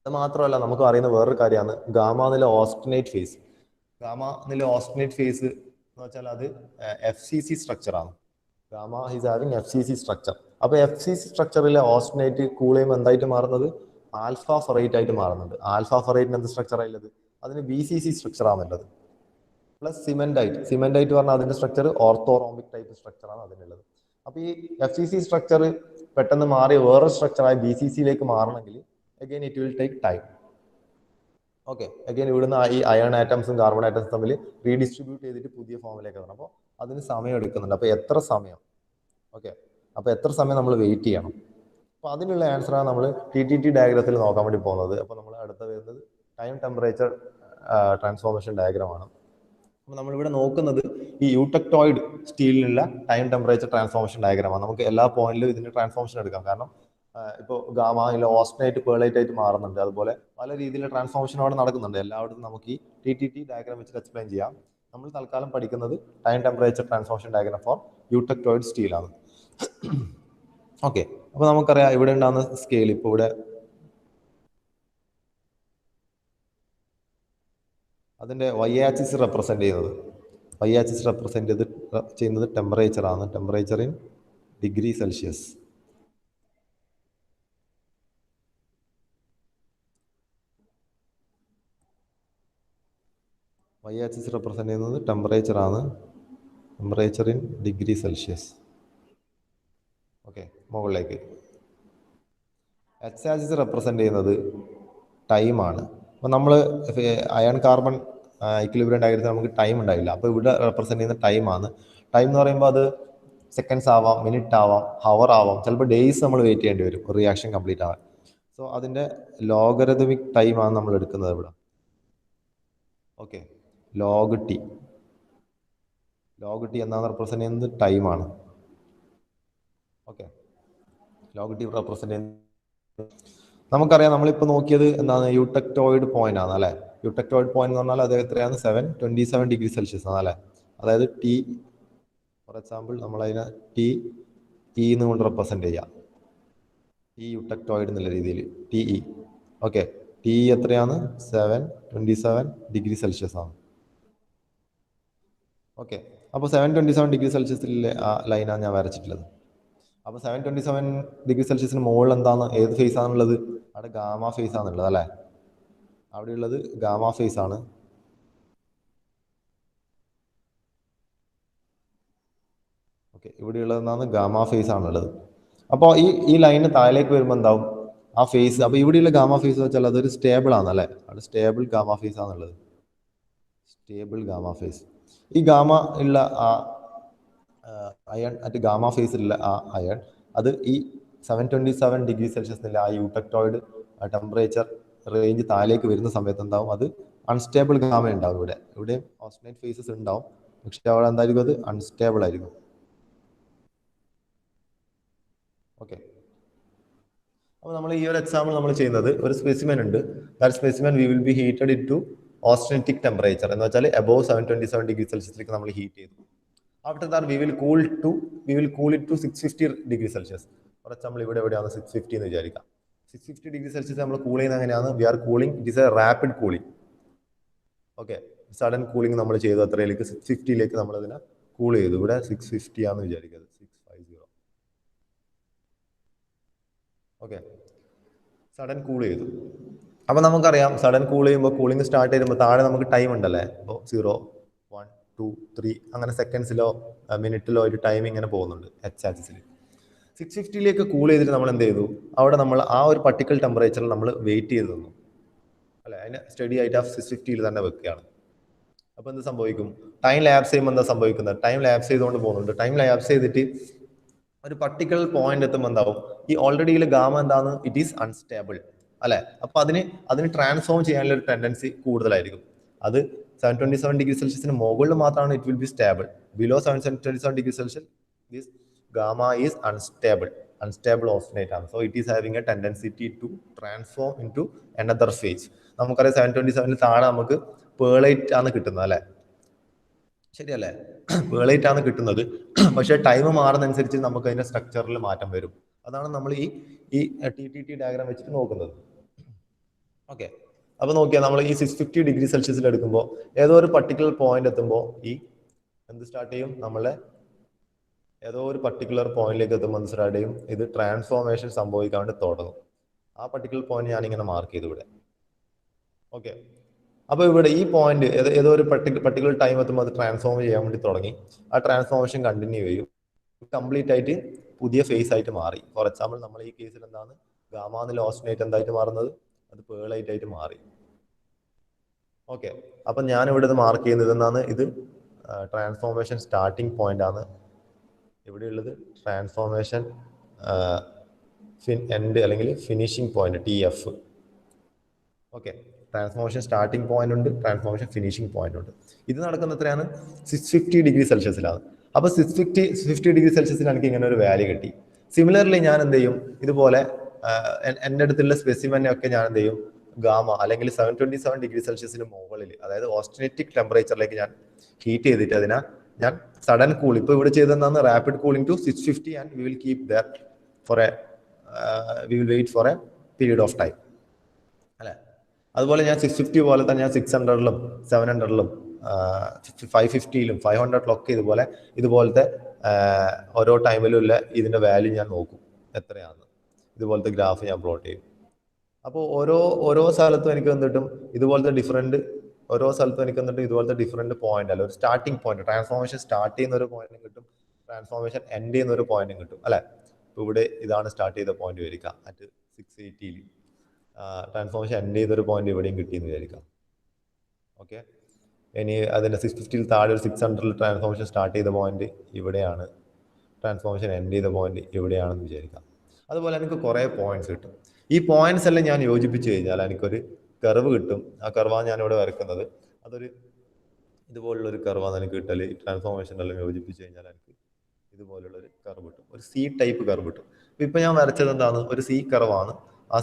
അത് മാത്രമല്ല നമുക്ക് അറിയുന്ന വേറൊരു കാര്യമാണ് ഗാമ ഓസ്റ്റനേറ്റ് ഫേസ്. ഗാമ ഓസ്റ്റനേറ്റ് ഫേസ് എന്ന് വെച്ചാൽ അത് FCC സ്ട്രക്ചർ ആണ്. Gamma is having FCC structure. അപ്പോൾ FCC സ്ട്രക്ചറിലെ ഓസ്റ്റനേറ്റ് കൂൾ ചെയ്യുമ്പോൾ എന്തായിട്ട് മാറുന്നത് ആൽഫ ഫെറൈറ്റ് ആയിട്ട് മാറുന്നുണ്ട്. ആൽഫ ഫെറൈറ്റിന് എന്ത് സ്ട്രക്ചർ ആയുള്ളത്? അതിന് BCC സ്ട്രക്ചർ ആണുള്ളത്. പ്ലസ് സിമെന്റൈറ്റ് പറഞ്ഞാൽ അതിന്റെ സ്ട്രക്ചർ ഓർത്തോറോംബിക് ടൈപ്പ് സ്ട്രക്ചർ ആണ് അതിനുള്ളത്. അപ്പൊ ഈ FCC സ്ട്രക്ചർ പെട്ടെന്ന് മാറി വേറെ സ്ട്രക്ചറായി BCCയിലേക്ക് മാറണമെങ്കിൽ again it will take time. Okay, again ഇവിടുന്ന് ഈ അയൺ ആറ്റംസും കാർബൺ ആറ്റംസും തമ്മിൽ റീഡിസ്ട്രിബ്യൂട്ട് ചെയ്തിട്ട് പുതിയ ഫോമിലേക്ക് വരണം. അപ്പോൾ അതിന് സമയം എടുക്കുന്നുണ്ട്. അപ്പോൾ എത്ര സമയം? ഓക്കെ, അപ്പോൾ എത്ര സമയം നമ്മൾ വെയിറ്റ് ചെയ്യണം? അപ്പോൾ അതിനുള്ള ആൻസറാണ് നമ്മൾ TTT ഡയഗ്രത്തിൽ നോക്കാൻ വേണ്ടി പോകുന്നത്. അപ്പോൾ നമ്മൾ അടുത്ത വരുന്നത് ടൈം ടെമ്പറേച്ചർ ട്രാൻസ്ഫോർമേഷൻ ഡയഗ്രമാണ്. അപ്പോൾ നമ്മളിവിടെ നോക്കുന്നത് ഈ യൂടെക്ടോയിഡ് സ്റ്റീലിനുള്ള ടൈം ടെമ്പറേച്ചർ ട്രാൻസ്ഫോർമേഷൻ ഡയഗ്രമാണ്. നമുക്ക് എല്ലാ പോയിന്റിലും ഇതിന്റെ ട്രാൻസ്ഫോർമേഷൻ എടുക്കാം. കാരണം ഇപ്പോൾ ഗാമ ഓസ്റ്റനേറ്റ് പേർലൈറ്റ് ആയിട്ട് മാറുന്നുണ്ട്. അതുപോലെ പല രീതിയിലുള്ള ട്രാൻസ്ഫോർമേഷൻ അവിടെ നടക്കുന്നുണ്ട്. എല്ലായിടത്തും നമുക്ക് ഈ TTT ഡയഗ്രാം വെച്ചിട്ട് എക്സ്പ്ലെയിൻ ചെയ്യാം. നമ്മൾ തൽക്കാലം പഠിക്കുന്നത് time temperature transformation diagram for eutectoid സ്റ്റീലാണ്. ഓക്കെ, അപ്പോൾ നമുക്കറിയാം ഇവിടെ ഉണ്ടാകുന്ന സ്കെയിൽ. ഇപ്പോൾ ഇവിടെ അതിൻ്റെ Y-ആക്സിസ് റെപ്രസെന്റ് ചെയ്യുന്നത് ടെമ്പറേച്ചർ ആണ്. Temperature in degree Celsius. Y axis represent ചെയ്യുന്നത് ടെമ്പറേച്ചർ ആണ്. Temperature in degree Celsius. Okay, മുകളിലേക്ക്. X-ആക്സിസ് റെപ്രസെന്റ് ചെയ്യുന്നത് ടൈമാണ്. അപ്പോൾ നമ്മൾ അയൺ കാർബൺ ഇക്വിലിബ്രിയം ഡയഗ്രത്തിൽ നമുക്ക് ടൈം ഉണ്ടായില്ല. അപ്പോൾ ഇവിടെ റെപ്രസെന്റ് ചെയ്യുന്ന ടൈമാണ്. ടൈം എന്ന് പറയുമ്പോൾ അത് സെക്കൻഡ്സ് ആവാം, മിനിറ്റ് ആവാം, ഹവർ ആവാം, ചിലപ്പോൾ ഡേയ്സ് നമ്മൾ വെയിറ്റ് ചെയ്യേണ്ടി വരും റിയാക്ഷൻ കംപ്ലീറ്റ് ആവാൻ. സോ അതിൻ്റെ ലോഗരിതമിക് ടൈമാണ് നമ്മൾ എടുക്കുന്നത് ഇവിടെ. ഓക്കെ, ലോഗ് ടി എന്നാണ് റെപ്രസെന്റ് ചെയ്യുന്നത് ടൈമാണ്. ഓക്കെ, ലോഗ് ടി റെപ്രസെന്റ് ചെയ്യുന്നത്. നമുക്കറിയാം നമ്മളിപ്പോൾ നോക്കിയത് എന്താണ് യൂടെക്ടോയിഡ് പോയിന്റ് ആണ് അല്ലേ. യൂടെക്ടോയിഡ് പോയിന്റ് എന്ന് പറഞ്ഞാൽ അത് എത്രയാണ്? 727 ഡിഗ്രി സെൽഷ്യസ് ആണ് അല്ലേ. അതായത് ടി ഫോർ എക്സാമ്പിൾ നമ്മളതിനെ TE എന്നുകൊണ്ട് റെപ്രസെന്റ് ചെയ്യാം. ഈ യൂടെക്ടോയിഡ് എന്നുള്ള രീതിയിൽ TE. ഓക്കെ, TE എത്രയാണ്? 727 ഡിഗ്രി സെൽഷ്യസ് ആണ്. ഓക്കെ, അപ്പോൾ 727 ഡിഗ്രി സെൽഷ്യസിലെ ആ ലൈനാണ് ഞാൻ വരച്ചിട്ടുള്ളത്. അപ്പോൾ 727 ഡിഗ്രി സെൽഷ്യസിന് മുകളിൽ എന്താണ്, ഏത് ഫേസ് ആണുള്ളത്? അവിടെ ഗാമ ഫേസ് ആണുള്ളത് അല്ലേ. അവിടെയുള്ളത് ഗാമ ഫേസ് ആണ്. ഓക്കെ, ഇവിടെയുള്ളത് എന്താണ്? ഗാമ ഫേസ് ആണുള്ളത്. അപ്പോൾ ഈ ലൈന് താഴേക്ക് വരുമ്പോൾ എന്താവും? ആ ഫേസ്. അപ്പോൾ ഇവിടെയുള്ള ഗാമ ഫേസ് വെച്ചാൽ അതൊരു സ്റ്റേബിൾ ആണ് അല്ലേ. അവിടെ സ്റ്റേബിൾ ഗാമ ഫേസ് ആണുള്ളത്. Stable gamma phase. ഈ ഗാമ ഉള്ള ആ അയൺ അറ്റ് ഗാമ ഫേസിലുള്ള ആ അയൺ അത് ഈ 727 ഡിഗ്രി സെൽഷ്യസിലുള്ള ആ യൂടെക്ടോയിഡ് ടെമ്പറേച്ചർ റേഞ്ച് താഴേക്ക് വരുന്ന സമയത്ത് എന്താവും? അത് അൺസ്റ്റേബിൾ ഗാമ ഉണ്ടാവും. ഇവിടെ ഓസ്റ്റനേറ്റ് ഫേസസ് ഉണ്ടാവും, പക്ഷെ അവിടെ എന്തായിരിക്കും? അത് അൺസ്റ്റേബിൾ ആയിരിക്കും. ഓക്കെ, അപ്പോൾ നമ്മൾ ഈ ഒരു എക്സാമ്പിൾ നമ്മൾ ചെയ്യുന്നത് ഒരു സ്പെസിമെൻ ഉണ്ട്. That specimen we will be heated into austenitic temperature എന്ന് വെച്ചാൽ അബോവ് 727 ഡിഗ്രി സെൽഷ്യസിലേക്ക് നമ്മൾ ഹീറ്റ് ചെയ്തു. After that, we will cool it to 650 degree Celsius. For example, ഇവിടെ എവിടെയാണ് 650 എന്ന് വിചാരിക്കാം. 650 ഡിഗ്രി സെൽഷ്യസ് നമ്മൾ കൂൾ ചെയ്യുന്നത് എങ്ങനെയാണ്? We are cooling, it is a rapid cooling. Okay, sudden cooling നമ്മൾ ചെയ്തു. അത്രയിലേക്ക് 650ലേക്ക് നമ്മൾ അതിനെ കൂൾ ചെയ്തു. ഇവിടെ 650 ആണെന്ന് വിചാരിക്കുന്നത്. 650. ഓക്കെ, സഡൻ കൂൾ ചെയ്തു. അപ്പോൾ നമുക്കറിയാം സഡൻ കൂൾ ചെയ്യുമ്പോൾ കൂളിംഗ് സ്റ്റാർട്ട് ചെയ്യുമ്പോൾ താഴെ നമുക്ക് ടൈം ഉണ്ടല്ലേ. അപ്പോൾ 0, 1, 2, 3 അങ്ങനെ സെക്കൻഡ്സിലോ മിനിറ്റിലോ ഒരു ടൈം ഇങ്ങനെ പോകുന്നുണ്ട് X-ആക്സിസിൽ. 650ലേക്ക് കൂൾ ചെയ്തിട്ട് നമ്മൾ എന്ത് ചെയ്തു? അവിടെ നമ്മൾ ആ ഒരു പർട്ടിക്കുലർ ടെമ്പറേച്ചറിൽ നമ്മൾ വെയിറ്റ് ചെയ്ത് തന്നു അല്ലെ. അതിനെ സ്റ്റഡി ആയിട്ട് ആ 650ൽ തന്നെ വെക്കുകയാണ്. അപ്പോൾ എന്ത് സംഭവിക്കും? ടൈം ലാപ്സ് ചെയ്യുമ്പോൾ എന്താ സംഭവിക്കുന്നത്? ടൈം ലാപ്സ് ചെയ്തുകൊണ്ട് പോകുന്നുണ്ട്. ടൈം ലാപ്സ് ചെയ്തിട്ട് ഒരു പർട്ടിക്കുലർ പോയിന്റ് എത്തുമ്പോൾ എന്താവും? ഈ ഓൾറെഡിയിലെ ഗാമ എന്താണ്? ഇറ്റ് ഈസ് അൺസ്റ്റേബിൾ അല്ലെ. അപ്പൊ അതിന് ട്രാൻസ്ഫോം ചെയ്യാനുള്ള ഒരു ടെൻഡൻസി കൂടുതലായിരിക്കും. അത് 727 ഡിഗ്രി സെൽഷ്യസിന് മുകളിൽ മാത്രമാണ് it will be stable. Below 727 degree Celsius this gamma is unstable austenite ആണ്. So it is having a tendency to transform into another phase. നമുക്കറിയാം 727 താഴെ നമുക്ക് പേളൈറ്റ് ആണ് കിട്ടുന്നത് അല്ലെ. ശരിയല്ലേ? പേളേറ്റ് ആണ് കിട്ടുന്നത്. പക്ഷേ ടൈം മാറുന്നതനുസരിച്ച് നമുക്ക് അതിന്റെ സ്ട്രക്ചറിൽ മാറ്റം വരും. അതാണ് നമ്മൾ ഈ TTT ഡയഗ്രാം വെച്ചിട്ട് നോക്കുന്നത്. ഓക്കെ, അപ്പൊ നോക്കിയാൽ നമ്മൾ ഈ 650 ° എടുക്കുമ്പോൾ ഏതോ ഒരു പർട്ടിക്കുലർ പോയിന്റ് എത്തുമ്പോൾ ഈ എന്ത് സ്റ്റാർട്ട് ചെയ്യും? നമ്മളെ ഏതോ ഒരു പർട്ടിക്കുലർ പോയിന്റിലേക്ക് എത്തുമ്പോൾ സ്റ്റാർട്ട് ചെയ്യും, ഇത് ട്രാൻസ്ഫോർമേഷൻ സംഭവിക്കാണ്ട് തുടങ്ങും. ആ പർട്ടിക്കുലർ പോയിന്റ് ഞാൻ ഇങ്ങനെ മാർക്ക് ചെയ്തു ഇവിടെ. ഓക്കെ, അപ്പോൾ ഇവിടെ ഈ പോയിന്റ് ഏതോ ഒരു പർട്ടിക്കുലർ ടൈം എത്തുമ്പോൾ അത് ട്രാൻസ്ഫോം ചെയ്യാൻ വേണ്ടി തുടങ്ങി. ആ ട്രാൻസ്ഫോർമേഷൻ കണ്ടിന്യൂ ചെയ്യും, കംപ്ലീറ്റ് ആയിട്ട് പുതിയ ഫേസ് ആയിട്ട് മാറി. ഫോർ എക്സാമ്പിൾ നമ്മൾ ഈ കേസിൽ എന്താണ് ഗാമ എന്നുള്ള ഓസ്റ്റനേറ്റ് എന്തായിട്ട് മാറുന്നത്? അത് പേളൈറ്റ് ആയിട്ട് മാറി. ഓക്കെ, അപ്പൊ ഞാൻ ഇവിടെ ഇത് മാർക്ക് ചെയ്യുന്നത് എന്താണ്? ഇത് ട്രാൻസ്ഫോർമേഷൻ സ്റ്റാർട്ടിംഗ് പോയിന്റ് ആണ് ഇവിടെയുള്ളത്. ട്രാൻസ്ഫോർമേഷൻ എൻഡ് അല്ലെങ്കിൽ finishing point TF. Okay, transformation starting point ഉണ്ട്, ട്രാൻസ്ഫോർമേഷൻ ഫിനിഷിംഗ് പോയിന്റ് ഉണ്ട്. ഇത് നടക്കുന്നത് എത്രയാണ്? 650°C. അപ്പൊ 650°C എനിക്ക് ഇങ്ങനെ ഒരു വാല്യൂ കിട്ടി. സിമിലർലി ഞാൻ എന്ത് ചെയ്യും? ഇതുപോലെ എൻ്റെ അടുത്തുള്ള സ്പെസിമെനെ ഒക്കെ ഞാൻ എന്ത് ചെയ്യും? ഗാമ അല്ലെങ്കിൽ 727°C മുകളിൽ, അതായത് ഓസ്റ്റനേറ്റിക് ടെമ്പറേച്ചറിലേക്ക് ഞാൻ ഹീറ്റ് ചെയ്തിട്ട് അതിനെ ഞാൻ സഡൻ കൂൾ, ഇപ്പൊ ഇവിടെ ചെയ്തെന്താണ് rapid cooling to 650 and we will keep that for we will wait for a period of time അല്ലെ. അതുപോലെ ഞാൻ 650 പോലെ തന്നെ ഞാൻ 600-ലും 700-ലും 550-ലും 500-ലും ഒക്കെ ഇതുപോലത്തെ ഓരോ ടൈമിലുള്ള ഇതിന്റെ വാല്യൂ ഞാൻ നോക്കും എത്രയാണ്. ഇതുപോലത്തെ ഗ്രാഫ് ഞാൻ പ്ലോട്ട് ചെയ്യും. അപ്പോൾ ഓരോ സ്ഥലത്തും എനിക്ക് വന്നിട്ടും ഇതുപോലത്തെ ഡിഫറെന്റ്, ഓരോ സ്ഥലത്തും എനിക്ക് വന്നിട്ട് ഇതുപോലത്തെ ഡിഫറെന്റ് പോയിന്റ് അല്ല, ഒരു സ്റ്റാർട്ടിംഗ് പോയിന്റ്, ട്രാൻസ്ഫോർമേഷൻ സ്റ്റാർട്ട് ചെയ്യുന്ന ഒരു പോയിന്റും കിട്ടും, ട്രാൻസ്ഫോർമേഷൻ എൻഡ് ചെയ്യുന്ന ഒരു പോയിന്റും കിട്ടും അല്ലെ. ഇപ്പൊ ഇവിടെ ഇതാണ് സ്റ്റാർട്ട് ചെയ്ത പോയിന്റ് വരിക അറ്റ് 680-ൽ, ട്രാൻസ്ഫോർമേഷൻ എൻഡ് ചെയ്തൊരു പോയിന്റ് ഇവിടെയും കിട്ടിയെന്ന് വിചാരിക്കാം. ഓക്കെ, ഇനി അതിന്റെ 650-ൽ താഴെ ഒരു 600-ൽ ട്രാൻസ്ഫോർമേഷൻ സ്റ്റാർട്ട് ചെയ്ത പോയിന്റ് ഇവിടെയാണ്, ട്രാൻസ്ഫോർമേഷൻ എൻഡ് ചെയ്ത പോയിന്റ് ഇവിടെയാണെന്ന് വിചാരിക്കാം. അതുപോലെ എനിക്ക് കുറേ പോയിന്റ്സ് കിട്ടും. ഈ പോയിന്റ്സ് എല്ലാം ഞാൻ യോജിപ്പിച്ച് കഴിഞ്ഞാൽ എനിക്കൊരു കർവ് കിട്ടും. ആ കർവാണ് ഞാനിവിടെ വരക്കുന്നത്. അതൊരു ഇതുപോലുള്ളൊരു കർവാണ് എനിക്ക് കിട്ടല്. ട്രാൻസ്ഫോർമേഷൻ എല്ലാം യോജിപ്പിച്ച് കഴിഞ്ഞാൽ എനിക്ക് ഇതുപോലുള്ളൊരു കർവ് കിട്ടും, ഒരു C ടൈപ്പ് കർവ് കിട്ടും. ഇപ്പൊ ഞാൻ വരച്ചത് എന്താണ്? ഒരു C കർവാണ്. ആ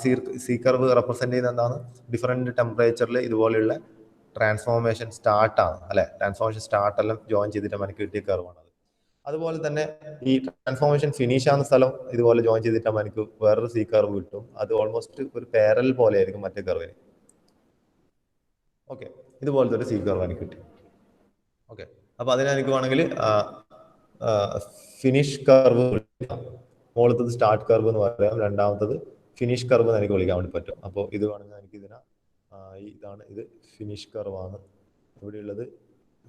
C കർവ് റെപ്രസെന്റ് ചെയ്യുന്ന എന്താണ്? ഡിഫറെന്റ് ടെമ്പറേച്ചറിൽ ഇതുപോലെയുള്ള ട്രാൻസ്ഫോർമേഷൻ സ്റ്റാർട്ടാണ് അല്ലെ. ട്രാൻസ്ഫോർമേഷൻ സ്റ്റാർട്ടെല്ലാം ജോയിൻ ചെയ്തിട്ട് എനിക്ക് കിട്ടിയ കർവാണ്. അതുപോലെ തന്നെ ഈ ട്രാൻസ്ഫോർമേഷൻ ഫിനിഷ് ആകുന്ന സ്ഥലം ഇതുപോലെ ജോയിൻ ചെയ്തിട്ടാകുമ്പോൾ എനിക്ക് വേറൊരു C കർവ് കിട്ടും. അത് ഓൾമോസ്റ്റ് ഒരു പാരൽ പോലെ ആയിരിക്കും മറ്റേ കർവിന്. ഓക്കെ, ഇതുപോലത്തെ ഒരു C കർവ് എനിക്ക് കിട്ടി. ഓക്കെ, അപ്പൊ അതിനെ എനിക്ക് വേണമെങ്കിൽ ഫിനിഷ് കർവ്, മുകളിലത്തത് സ്റ്റാർട്ട് കർവ് എന്ന് പറയാം, രണ്ടാമത്തത് ഫിനിഷ് കർവ് എന്ന് എനിക്ക് വിളിക്കാൻ വേണ്ടി പറ്റും. അപ്പോൾ ഇത് വേണമെങ്കിൽ എനിക്ക് ഇതാണ്, ഇത് ഫിനിഷ് കർവാണ്, ഇവിടെയുള്ളത്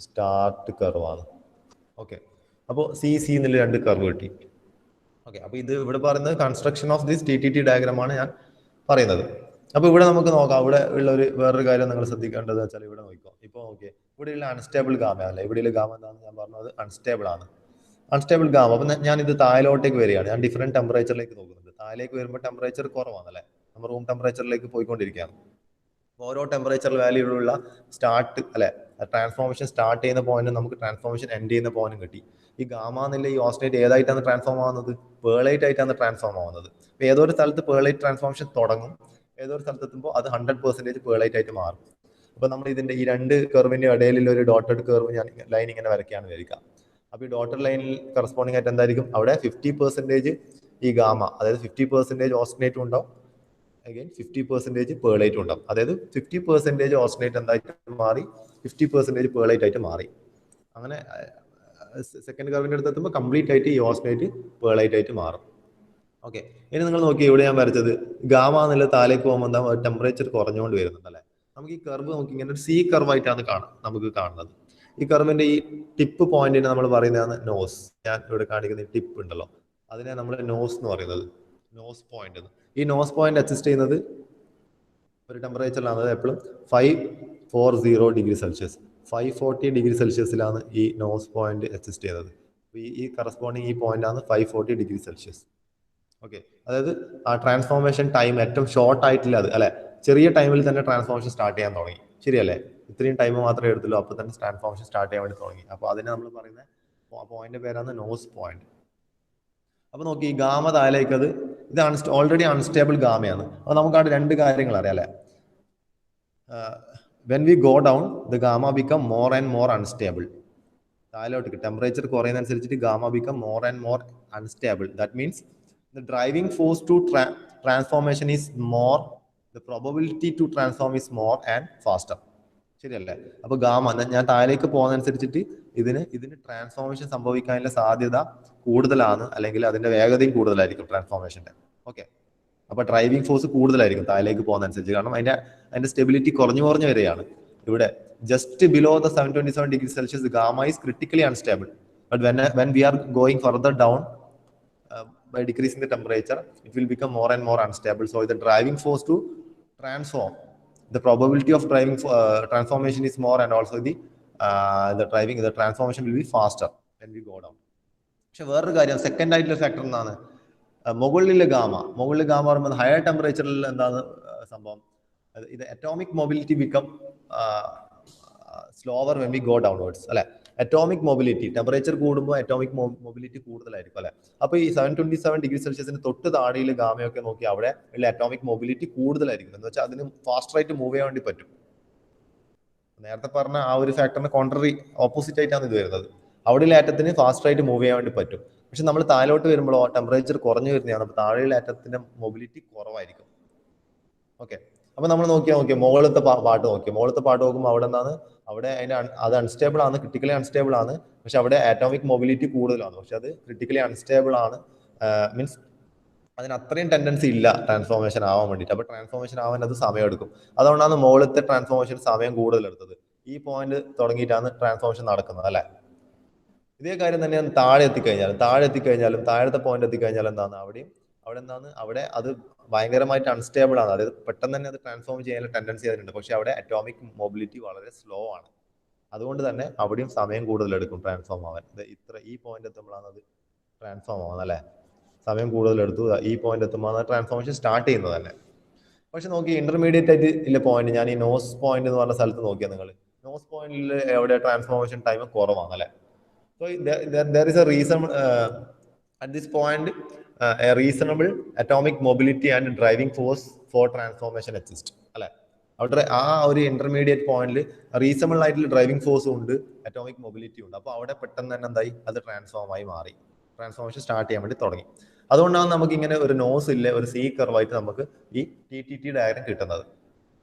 സ്റ്റാർട്ട് കർവാണ്. ഓക്കെ, അപ്പോൾ സി എന്നുള്ള രണ്ട് കർവ് കിട്ടി. ഓക്കെ, അപ്പോൾ ഇത് ഇവിടെ പറയുന്നത് കൺസ്ട്രക്ഷൻ ഓഫ് ദിസ് TTT ഡയഗ്രാമാണ് ഞാൻ പറയുന്നത്. അപ്പോൾ ഇവിടെ നമുക്ക് നോക്കാം. ഇവിടെ ഉള്ള വേറൊരു കാര്യം നിങ്ങൾ ശ്രദ്ധിക്കേണ്ടത് വെച്ചാൽ ഇവിടെ നോക്കിക്കോ. ഇപ്പോൾ ഓക്കെ, ഇവിടെയുള്ള അൺസ്റ്റേബിൾ ഗാമ അല്ല, ഇവിടെയുള്ള ഗാമ എന്താണെന്ന് ഞാൻ പറഞ്ഞത് അൺസ്റ്റേബിൾ ആണ്. Unstable gamma. അപ്പം ഞാൻ ഇത് താഴോട്ടേക്ക് വരികയാണ്, ഞാൻ ഡിഫറെന്റ് ടെമ്പറേച്ചറിലേക്ക് നോക്കുന്നുണ്ട്. താഴേക്ക് വരുമ്പോൾ ടെമ്പറേച്ചർ കുറവാണല്ലേ, നമ്മൾ റൂം ടെമ്പറേച്ചറിലേക്ക് പോയിക്കൊണ്ടിരിക്കുകയാണ്. ഓരോ ടെമ്പറേച്ചർ വാല്യൂലുള്ള സ്റ്റാർട്ട് അല്ലെ, ട്രാൻസ്ഫോർമേഷൻ സ്റ്റാർട്ട് ചെയ്യുന്ന പോയിന്റ് നമുക്ക് ട്രാൻസ്ഫോർമേഷൻ എൻഡ് ചെയ്യുന്ന പോയിന്റും കിട്ടി. ഈ ഗാമ എന്നുള്ള ഈ ഓസ്റ്റനേറ്റ് ഏതായിട്ടാണ് ട്രാൻസ്ഫോം ആവുന്നത്? പേളൈറ്റ് ആയിട്ടാണ് ട്രാൻസ്ഫോം ആവുന്നത്. അപ്പോൾ ഏതോ ഒരു സ്ഥലത്ത് പേളൈറ്റ് ട്രാൻസ്ഫോർമേഷൻ തുടങ്ങും, ഏതോ ഒരു സ്ഥലത്ത് എത്തുമ്പോൾ അത് 100% പേളൈറ്റ് ആയിട്ട് മാറും. അപ്പോൾ നമ്മൾ ഇതിന്റെ ഈ രണ്ട് കർവിന്റെ ഇടയിലുള്ള ഒരു ഡോട്ടഡ് കർവ് ഞാൻ ലൈൻ ഇങ്ങനെ വരയ്ക്കാന്ന് വിചാരിക്കാം. അപ്പോൾ ഈ ഡോട്ടഡ് ലൈനിൽ കറസ്പോണ്ടിങ് ആയിട്ട് എന്തായിരിക്കും? അവിടെ 50% ഈ ഗാമ, അതായത് 50% ഓസ്റ്റനേറ്റും ഉണ്ടാവും, അഗൈൻ 50% പേളൈറ്റ് ഉണ്ടാവും. അതായത് 50% ഓസ്റ്റനേറ്റ് എന്തായിട്ട് മാറി, 50% പേളൈറ്റ് ആയിട്ട് മാറി. അങ്ങനെ സെക്കൻഡ് കർവിന്റെ അടുത്ത് എത്തുമ്പോൾ കംപ്ലീറ്റ് ആയിട്ട് ഈ ഓസ്റ്റനേറ്റ് പേളൈറ്റ് ആയിട്ട് മാറും. ഓക്കെ, ഇനി നിങ്ങൾ നോക്കി ഇവിടെ ഞാൻ വരച്ചത് ഗാമ എന്നുള്ള താഴേക്ക് പോകുമ്പോൾ എന്താ ടെമ്പറേച്ചർ കുറഞ്ഞുകൊണ്ട് വരുന്നുണ്ട് അല്ലെ. നമുക്ക് ഈ കർവ് നോക്കി ഇങ്ങനെ ഒരു C കർവായിട്ടാണ് നമുക്ക് കാണുന്നത്. ഈ കർവിന്റെ ഈ ടിപ്പ് പോയിന്റിനെ നമ്മൾ പറയുന്നതാണ് നോസ്. ഞാൻ ഇവിടെ കാണിക്കുന്ന ഈ ടിപ്പ് ഉണ്ടല്ലോ, അതിനെ നമ്മൾ നോസ് എന്ന് പറയുന്നത്, നോസ് പോയിന്റ്. ഈ നോസ് പോയിന്റ് അഡ്ജസ്റ്റ് ചെയ്യുന്നത് ഒരു ടെമ്പറേച്ചറിലാണ്, അത് എപ്പോഴും 540°C 540°C ഈ നോസ് പോയിന്റ് അഡ്ജസ്റ്റ് ചെയ്യുന്നത്. ഈ കറസ്പോണ്ടിങ് ഈ പോയിന്റ് ആണ് 540°C. ഓക്കെ, അതായത് ആ ട്രാൻസ്ഫോർമേഷൻ ടൈം ഏറ്റവും ഷോർട്ട് ആയിട്ടില്ല അത് അല്ലെ. ചെറിയ ടൈമിൽ തന്നെ ട്രാൻസ്ഫോർമേഷൻ സ്റ്റാർട്ട് ചെയ്യാൻ തുടങ്ങി, ശരിയല്ലേ? ഇത്രയും ടൈം മാത്രമേ എടുത്തുള്ളൂ, അപ്പോൾ തന്നെ ട്രാൻസ്ഫോർമേഷൻ സ്റ്റാർട്ട് ചെയ്യാൻ വേണ്ടി തുടങ്ങി. അപ്പോൾ അതിനെ നമ്മൾ പറയുന്ന പോയിന്റ് പേരാണ് നോസ് പോയിന്റ്. അപ്പൊ നോക്കി, ഈ ഗാമ താഴേക്ക് ഇത് ഓൾറെഡി അൺസ്റ്റേബിൾ ഗാമയാണ്. അപ്പൊ നമുക്ക് അവിടെ രണ്ട് കാര്യങ്ങൾ അറിയാം അല്ലെ. when we go down the gamma become more and more unstable. താഴോട്ടേക്ക് ടെമ്പറേച്ചർ കുറയുന്നതനുസരിച്ചിട്ട് gamma become more and more unstable. That means the driving force to transformation is more, the probability to transform is more and faster. ശരിയല്ലേ? അപ്പൊ gamma ഞാൻ താഴേക്ക് പോകുന്നതനുസരിച്ചിട്ട് ഇതിന് transformation സംഭവിക്കാനുള്ള സാധ്യത കൂടുതലാണ്, അല്ലെങ്കിൽ അതിന്റെ വേഗതയും കൂടുതലായിരിക്കും ട്രാൻസ്ഫോർമേഷന്റെ. ഓക്കെ, അപ്പൊ ഡ്രൈവിംഗ് ഫോഴ്സ് കൂടുതലായിരിക്കും താഴേക്ക് പോകുന്നതനുസരിച്ച്. കാരണം അതിന്റെ സ്റ്റെബിലിറ്റി കുറഞ്ഞു വരികയാണ്. ഇവിടെ just below the 727 degrees Celsius, gamma is critically unstable. But when we are going further down by decreasing the temperature, it will become more and more unstable. So the driving force to transform, the probability of driving transformation is more, and also the transformation will be faster when we go down. പക്ഷെ വേറൊരു കാര്യം, second ആയിട്ടുള്ള factor എന്താണ്? മുകളിലെ gamma പറയുമ്പോൾ higher ടെമ്പറേച്ചറിൽ എന്താണ് സംഭവം? ഇത് atomic mobility become slower when we go downwards, അല്ലെ? അറ്റോമിക് മൊബിലിറ്റി ടെമ്പറേച്ചർ കൂടുമ്പോൾ അറ്റോമിക് മൊബിലിറ്റി കൂടുതലായിരിക്കും, അല്ലെ? അപ്പൊ ഈ 727 ഡിഗ്രി സെൽഷ്യസിന് തൊട്ട് താഴെയിൽ ഗാമയൊക്കെ നോക്കി അവിടെ ഉള്ള അറ്റോമിക് മൊബിലിറ്റി കൂടുതലായിരിക്കും. എന്ന് വെച്ചാൽ അതിന് ഫാസ്റ്റർ ആയിട്ട് മൂവ് ചെയ്യാൻ വേണ്ടി പറ്റും. നേരത്തെ പറഞ്ഞ ആ ഒരു ഫാക്ടറിന് കോൺട്രറി ഓപ്പോസിറ്റ് ആയിട്ടാണ് ഇത് വരുന്നത്. അവിടെയുള്ള ആറ്റത്തിന് ഫാസ്റ്റർ ആയിട്ട് മൂവ് ചെയ്യാൻ വേണ്ടി പറ്റും. പക്ഷെ നമ്മൾ താഴോട്ട് വരുമ്പോഴോ ടെമ്പറേച്ചർ കുറഞ്ഞു വരുന്നതാണ്, അപ്പൊ താഴെയുള്ള ആറ്റത്തിന്റെ മൊബിലിറ്റി കുറവായിരിക്കും. ഓക്കെ, അപ്പൊ നമ്മൾ നോക്കിയാൽ മുകളിലത്തെ പാട്ട് നോക്കുമ്പോൾ അവിടെ എന്താണ്? അവിടെ അത് അൺസ്റ്റേബിൾ ആണ്, ക്രിട്ടിക്കലി അൺസ്റ്റേബിൾ ആണ്. പക്ഷെ അവിടെ ആറ്റോമിക് മൊബിലിറ്റി കൂടുതലാണ്. പക്ഷെ അത് ക്രിട്ടിക്കലി അൺസ്റ്റേബിൾ ആണ്, മീൻസ് അതിന് അത്രയും ടെൻഡൻസി ഇല്ല ട്രാൻസ്ഫോർമേഷൻ ആവാൻ വേണ്ടിയിട്ട്. അപ്പൊ ട്രാൻസ്ഫോർമേഷൻ ആവാൻ അത് സമയം എടുക്കും. അതുകൊണ്ടാണ് മുകളിലത്തെ ട്രാൻസ്ഫോർമേഷൻ സമയം കൂടുതൽ എടുത്തത്. ഈ പോയിന്റ് തുടങ്ങിയിട്ടാണ് ട്രാൻസ്ഫോർമേഷൻ നടക്കുന്നത്, അല്ലെ? ഇതേ കാര്യം തന്നെയാണ് താഴെ എത്തിക്കഴിഞ്ഞാലും താഴത്തെ പോയിന്റ് എത്തിക്കഴിഞ്ഞാലും എന്താണ്? അവിടെ അത് ഭയങ്കരമായിട്ട് അൺസ്റ്റേബിൾ ആണ്. അതായത് പെട്ടെന്ന് തന്നെ അത് ട്രാൻസ്ഫോം ചെയ്യാനുള്ള ടെൻഡൻസി അതിനുണ്ട്. പക്ഷെ അവിടെ അറ്റോമിക് മൊബിലിറ്റി വളരെ സ്ലോ ആണ്. അതുകൊണ്ട് തന്നെ അവിടെയും സമയം കൂടുതൽ എടുക്കും ട്രാൻസ്ഫോം ആവാൻ. ഈ പോയിന്റ് എത്തുമ്പോഴാണ് അത് ട്രാൻസ്ഫോം ആവുന്നത്, അല്ലെ? സമയം കൂടുതൽ എടുത്തു. ഈ പോയിന്റ് എത്തുമ്പോൾ ട്രാൻസ്ഫോർമേഷൻ സ്റ്റാർട്ട് ചെയ്യുന്നത് തന്നെ. പക്ഷെ നോക്കി ഇന്റർമീഡിയറ്റ് ആയിട്ട് ഇല്ല പോയിന്റ്, ഞാൻ ഈ നോസ് പോയിന്റ് എന്ന് പറഞ്ഞ സ്ഥലത്ത് നോക്കിയാൽ നിങ്ങൾ നോസ് പോയിന്റിൽ എവിടെ ട്രാൻസ്ഫോർമേഷൻ ടൈം കുറവാണ്, അല്ലെ? So there is a reason at this point a reasonable atomic mobility and driving force for transformation exist, അല്ലെ? അവിടെ ആ ഒരു ഇന്റർമീഡിയറ്റ് പോയിന്റിൽ റീസണബിൾ ആയിട്ടുള്ള ഡ്രൈവിംഗ് ഫോഴ്സും ഉണ്ട്, അറ്റോമിക് മൊബിലിറ്റി ഉണ്ട്. അപ്പൊ അവിടെ പെട്ടെന്ന് തന്നെ എന്തായി? അത് ട്രാൻസ്ഫോമായി മാറി, ട്രാൻസ്ഫോർമേഷൻ സ്റ്റാർട്ട് ചെയ്യാൻ വേണ്ടി തുടങ്ങി. അതുകൊണ്ടാണ് നമുക്ക് ഇങ്ങനെ ഒരു നോസ് ഇല്ല, ഒരു സി കർവായിട്ട് നമുക്ക് ഈ TTT ഡയഗ്രം കിട്ടുന്നത്.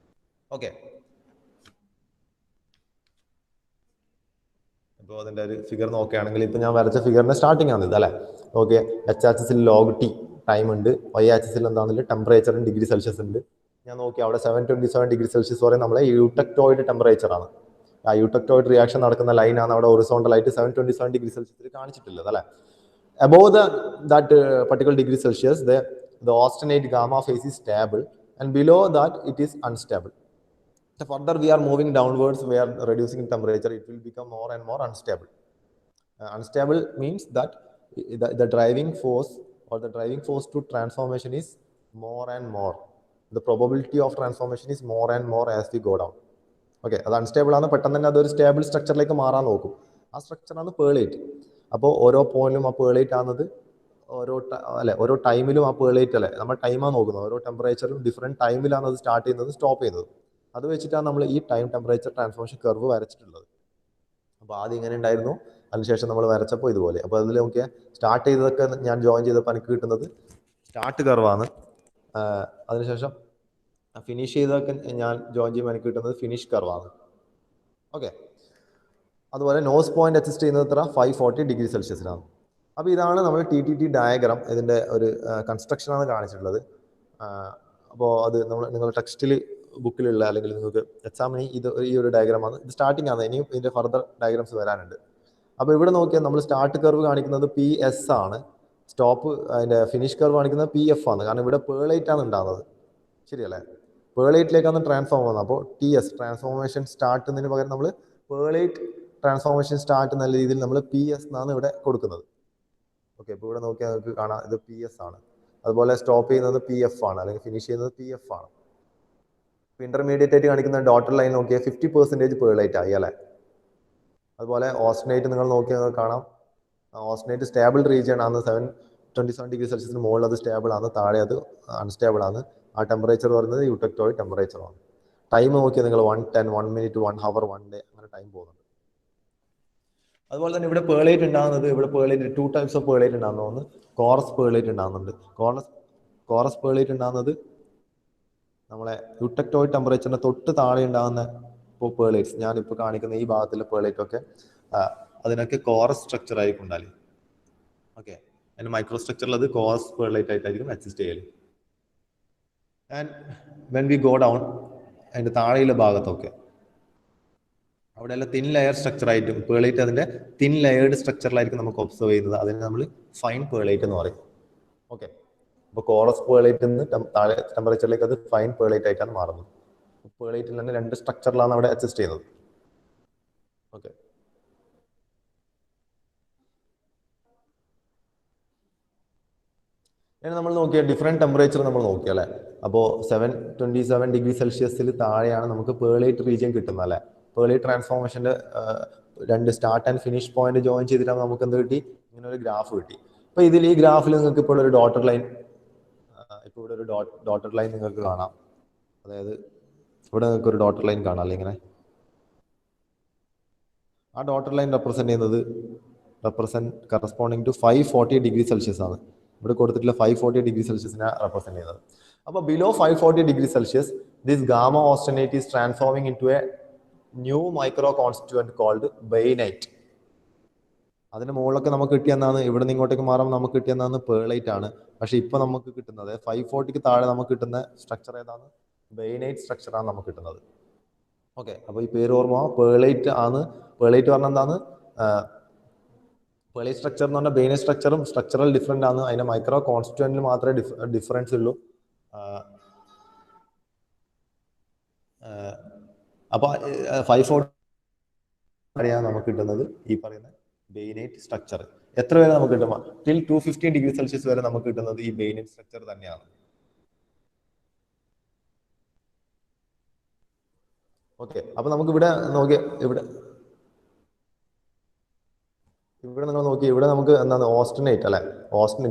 ഓക്കെ, ഇപ്പോൾ അതിൻ്റെ ഒരു ഫിഗർ നോക്കുകയാണെങ്കിൽ ഇപ്പൊ ഞാൻ വരച്ച ഫിഗറിന്റെ സ്റ്റാർട്ടിംഗ് ആണ് ഇത്, അല്ലെ? ഓക്കെ, H ആക്സിസിൽ ലോഗ് ടി ടൈം ഉണ്ട്, Y ആക്സിസിൽ എന്താണെന്നില്ല ടെമ്പറേച്ചർ ഡിഗ്രി സെൽഷ്യസ് ഉണ്ട്. ഞാൻ നോക്കി അവിടെ 727 ഡിഗ്രി സെൽഷ്യസ് വരെ നമ്മളെ യൂടെക്ടോയിഡ് ടെമ്പറേച്ചർ ആണ്. ആ യൂടെക്ടോയിഡ് റിയാക്ഷൻ നടക്കുന്ന ലൈനാണ് അവിടെ ഹൊറിസോണ്ടൽ ആയിട്ട് 727 ഡിഗ്രി സെൽഷ്യസിൽ കാണിച്ചിട്ടുള്ളത്, അല്ലെ? Above that particular degree Celsius, the austenate gamma phase is stable, and below that it is unstable. The further we are moving downwards, we are reducing temperature, it will become more and more unstable. Unstable means that the driving force or the driving force to transformation is more and more. The probability of transformation is more and more as we go down. Okay, അത് unstable ആണ്. പെട്ടെന്ന് തന്നെ അതൊരു stable സ്ട്രക്ചറിലേക്ക് മാറാൻ നോക്കും. ആ സ്ട്രക്ചറാണ് പേളേറ്റ്. അപ്പോൾ ഓരോ പോയിന്റിലും ആ പേളേറ്റ് ആകുന്നത് ഓരോ ടൈമിലും ആ പേളേറ്റ്, അല്ലെ? നമ്മൾ ടൈമാണ് നോക്കുന്നത്. ഓരോ ടെമ്പറേച്ചറും ഡിഫറെന്റ് ടൈമിലാണ് അത് സ്റ്റാർട്ട് ചെയ്യുന്നത്, സ്റ്റോപ്പ് ചെയ്യുന്നത്. അത് വെച്ചിട്ടാണ് നമ്മൾ ഈ ടൈം ടെമ്പറേച്ചർ ട്രാൻസ്ഫോർമേഷൻ കർവ് വരച്ചിട്ടുള്ളത്. അപ്പോൾ ആദ്യം ഇങ്ങനെ ഉണ്ടായിരുന്നു, അതിനുശേഷം നമ്മൾ വരച്ചപ്പോൾ ഇതുപോലെ. അപ്പോൾ അതിൽ നോക്കിയാൽ സ്റ്റാർട്ട് ചെയ്തതൊക്കെ ഞാൻ ജോയിൻ ചെയ്തപ്പോൾ എനിക്ക് കിട്ടുന്നത് സ്റ്റാർട്ട് കർവാണ്. അതിനുശേഷം ഫിനിഷ് ചെയ്തതൊക്കെ ഞാൻ ജോയിൻ ചെയ്യുമ്പോൾ എനിക്ക് കിട്ടുന്നത് ഫിനിഷ് കർവാണ്. ഓക്കെ, അതുപോലെ നോസ് പോയിന്റ് അസിസ്റ്റ് ചെയ്യുന്നത് എത്ര? 540 ഡിഗ്രി സെൽഷ്യസിലാണ്. അപ്പോൾ ഇതാണ് നമ്മൾ TTT ഡയഗ്രാം. ഇതിൻ്റെ ഒരു കൺസ്ട്രക്ഷനാണ് കാണിച്ചിട്ടുള്ളത്. അപ്പോൾ അത് നിങ്ങൾ ടെക്സ്റ്റിൽ ബുക്കിലുള്ള അല്ലെങ്കിൽ നിങ്ങൾക്ക് എക്സാമിന് ഈ ഒരു ഡയഗ്രാമാണ്. ഇത് സ്റ്റാർട്ടിംഗ് ആണ്, ഇനിയും ഇതിൻ്റെ ഫർദർ ഡയഗ്രാംസ് വരാനുണ്ട്. അപ്പോൾ ഇവിടെ നോക്കിയാൽ നമ്മൾ സ്റ്റാർട്ട് കർവ് കാണിക്കുന്നത് PS ആണ്, സ്റ്റോപ്പ് അതിൻ്റെ ഫിനിഷ് കർവ് കാണിക്കുന്നത് PF ആണ്. കാരണം ഇവിടെ പേളേറ്റ് ആണ് ഉണ്ടാകുന്നത്, ശരിയല്ലേ? പേളേറ്റിലേക്കാണ് ട്രാൻസ്ഫോം ആവുന്നത്. അപ്പോൾ TS ട്രാൻസ്ഫോർമേഷൻ സ്റ്റാർട്ട് എന്നതിന് പകരം നമ്മൾ പേളേറ്റ് ട്രാൻസ്ഫോർമേഷൻ സ്റ്റാർട്ട് എന്ന രീതിയിൽ നമ്മൾ PS എന്നാണ് ഇവിടെ കൊടുക്കുന്നത്. ഓക്കെ, ഇപ്പോൾ ഇവിടെ നോക്കിയാൽ നിങ്ങൾക്ക് കാണാം ഇത് PS ആണ്. അതുപോലെ സ്റ്റോപ്പ് ചെയ്യുന്നത് PF ആണ്, അല്ലെങ്കിൽ ഫിനിഷ് ചെയ്യുന്നത് PF ആണ്. ഇന്റർമീഡിയറ്റ് ആയിട്ട് കാണിക്കുന്ന ഡോട്ടർ ലൈൻ നോക്കിയാൽ 50% പേളേറ്റ് ആയി, അല്ലെ? അതുപോലെ ഓസ്റ്റനേറ്റ് നിങ്ങൾ നോക്കിയാൽ കാണാം, ഓസ്റ്റനേറ്റ് സ്റ്റേബിൾ റീജിയൻ ആണ്. 727 ഡിഗ്രി സെൽഷ്യസിന് മുകളിൽ അത് സ്റ്റേബിൾ ആണ്, താഴെ അത് അൺസ്റ്റേബിൾ ആണ്. ആ ടെമ്പറേച്ചർ പറയുന്നത് യൂടെക്ടോയിഡ് ടെമ്പറേച്ചർ ആണ്. ടൈം നോക്കിയാൽ നിങ്ങൾ 110, 1 മിനിറ്റ്, 1 ഹവർ, 1 ഡേ അങ്ങനെ ടൈം പോകുന്നുണ്ട്. അതുപോലെ തന്നെ ഇവിടെ പേളേറ്റ് ഉണ്ടാകുന്നത്, ഇവിടെ പേളേറ്റ് 2 ടൈപ്സ് ഓഫ് പേളേറ്റ് ഉണ്ടാകുന്ന ഒന്ന് കോറസ് പേളേറ്റ് ഉണ്ടാകുന്നുണ്ട്. കോറസ് പേളേറ്റ് ഉണ്ടാകുന്നത് നമ്മളെ യുട്ടക്ടോയിഡ് ടെമ്പറേച്ചറിന് തൊട്ട് താഴെ ഉണ്ടാകുന്ന പേളേറ്റ്സ്, ഞാനിപ്പോൾ കാണിക്കുന്ന ഈ ഭാഗത്തിലെ പേളേറ്റ് ഒക്കെ അതിനൊക്കെ കോറസ് സ്ട്രക്ചർ ആയിരിക്കും ഉണ്ടാകും. ഓക്കെ, അതിന് മൈക്രോ സ്ട്രക്ചറിൽ അത് കോറസ് പേളേറ്റ് ആയിട്ടായിരിക്കും എക്സിസ്റ്റ് ചെയ്യല്. And when we go down, അതിൻ്റെ താഴെയുള്ള ഭാഗത്തൊക്കെ അവിടെയെല്ലാം തിൻ ലെയർ സ്ട്രക്ചർ ആയിട്ടും പേളേറ്റ് അതിന്റെ തിൻ ലെയർഡ് സ്ട്രക്ചറിലായിരിക്കും നമുക്ക് ഒബ്സർവ് ചെയ്യുന്നത്. അതിന് നമ്മൾ ഫൈൻ പേളേറ്റ് എന്ന് പറയും. ഓക്കെ, അപ്പോൾ കോറസ് പേളേറ്റ് നിന്ന് താഴെ ടെമ്പറേച്ചറിലേക്ക് അത് ഫൈൻ പേളേറ്റ് ആയിട്ടാണ് മാറുന്നത്. പേളേറ്റിൽ തന്നെ 2 സ്ട്രക്ചറിലാണ് അവിടെ അഡ്ജസ്റ്റ് ചെയ്യുന്നത്. ഓക്കെ, ഇനി നമ്മൾ നോക്കിയ ഡിഫറെന്റ് ടെമ്പറേച്ചർ നമ്മൾ നോക്കിയ അല്ലേ. അപ്പോൾ 727 ഡിഗ്രി സെൽഷ്യസിൽ താഴെയാണ് നമുക്ക് പേളേറ്റ് റീജിയൻ കിട്ടുന്നത് അല്ലേ. പേളേറ്റ് ട്രാൻസ്ഫോർമേഷന്റെ 2 start and finish point join ചെയ്തിട്ടാണ് നമുക്ക് എന്ത് കിട്ടി, ഇങ്ങനെ ഒരു ഗ്രാഫ് കിട്ടി. അപ്പൊ ഇതിൽ ഈ ഗ്രാഫിൽ നിങ്ങൾക്ക് ഇപ്പോൾ ഒരു ഡോട്ടഡ് ലൈൻ, ഇപ്പോൾ ഇവിടെ ഒരു ഡോട്ടഡ് ലൈൻ നിങ്ങൾക്ക് കാണാം. അതായത് ഇവിടെ നിങ്ങൾക്ക് ഒരു ഡോട്ടഡ് ലൈൻ കാണാം അല്ലെ ഇങ്ങനെ. ആ dotted line corresponding to 540 degree Celsius ആണ്. ഇവിടെ കൊടുത്തിട്ടുള്ള 540 ഡിഗ്രി സെൽഷ്യസിനെ റെപ്രസെന്റ് ചെയ്യുന്നത്. അപ്പോൾ below 540 degree Celsius this gamma austenite is transforming into a new micro constituent called bainite. അതിന് മുകളിലൊക്കെ നമുക്ക് കിട്ടിയെന്നാണ്, ഇവിടെ നിന്ന് ഇങ്ങോട്ടേക്ക് മാറുമ്പോൾ നമുക്ക് കിട്ടിയെന്നാണ് പേളൈറ്റ് ആണ്. പക്ഷെ ഇപ്പൊ നമുക്ക് കിട്ടുന്നത് 540ക്ക് താഴെ നമുക്ക് കിട്ടുന്ന സ്ട്രക്ചർ ഏതാണ്, ബെയ്നൈറ്റ് സ്ട്രക്ചർ ആണ് നമുക്ക് കിട്ടുന്നത്. ഓക്കെ, അപ്പോൾ ഈ പേര് ഓർമ്മ, പേളൈറ്റ് ആണ്. പേളൈറ്റ് പറഞ്ഞാൽ എന്താണ്, പേളൈറ്റ് സ്ട്രക്ചർ എന്ന് പറഞ്ഞാൽ ബെയ്നൈറ്റ് സ്ട്രക്ചറും സ്ട്രക്ചറൽ ഡിഫറെന്റ് ആണ്. അതിന്റെ മൈക്രോ കോൺസ്റ്റിറ്റ്യൂവന്റിൽ മാത്രമേ ഡിഫറൻസ് ഉള്ളൂ. അപ്പൊ 540 അറിയാൻ നമുക്ക് കിട്ടുന്നത് ഈ പറയുന്ന ബെയ്നൈറ്റ് സ്ട്രക്ചർ. എത്ര വരെ നമുക്ക് കിട്ടും, ടിൽ 215 ഡിഗ്രി സെൽഷ്യസ് വരെ നമുക്ക് കിട്ടുന്നത് ഈ ബെയ്നൈറ്റ് സ്ട്രക്ചർ തന്നെയാണ്. ഓക്കെ, അപ്പൊ നമുക്ക് ഇവിടെ നോക്കിയ ഇവിടെ നിങ്ങൾ നോക്കി, ഇവിടെ നമുക്ക് എന്താണ് ഓസ്റ്റനേറ്റ് അല്ലെ,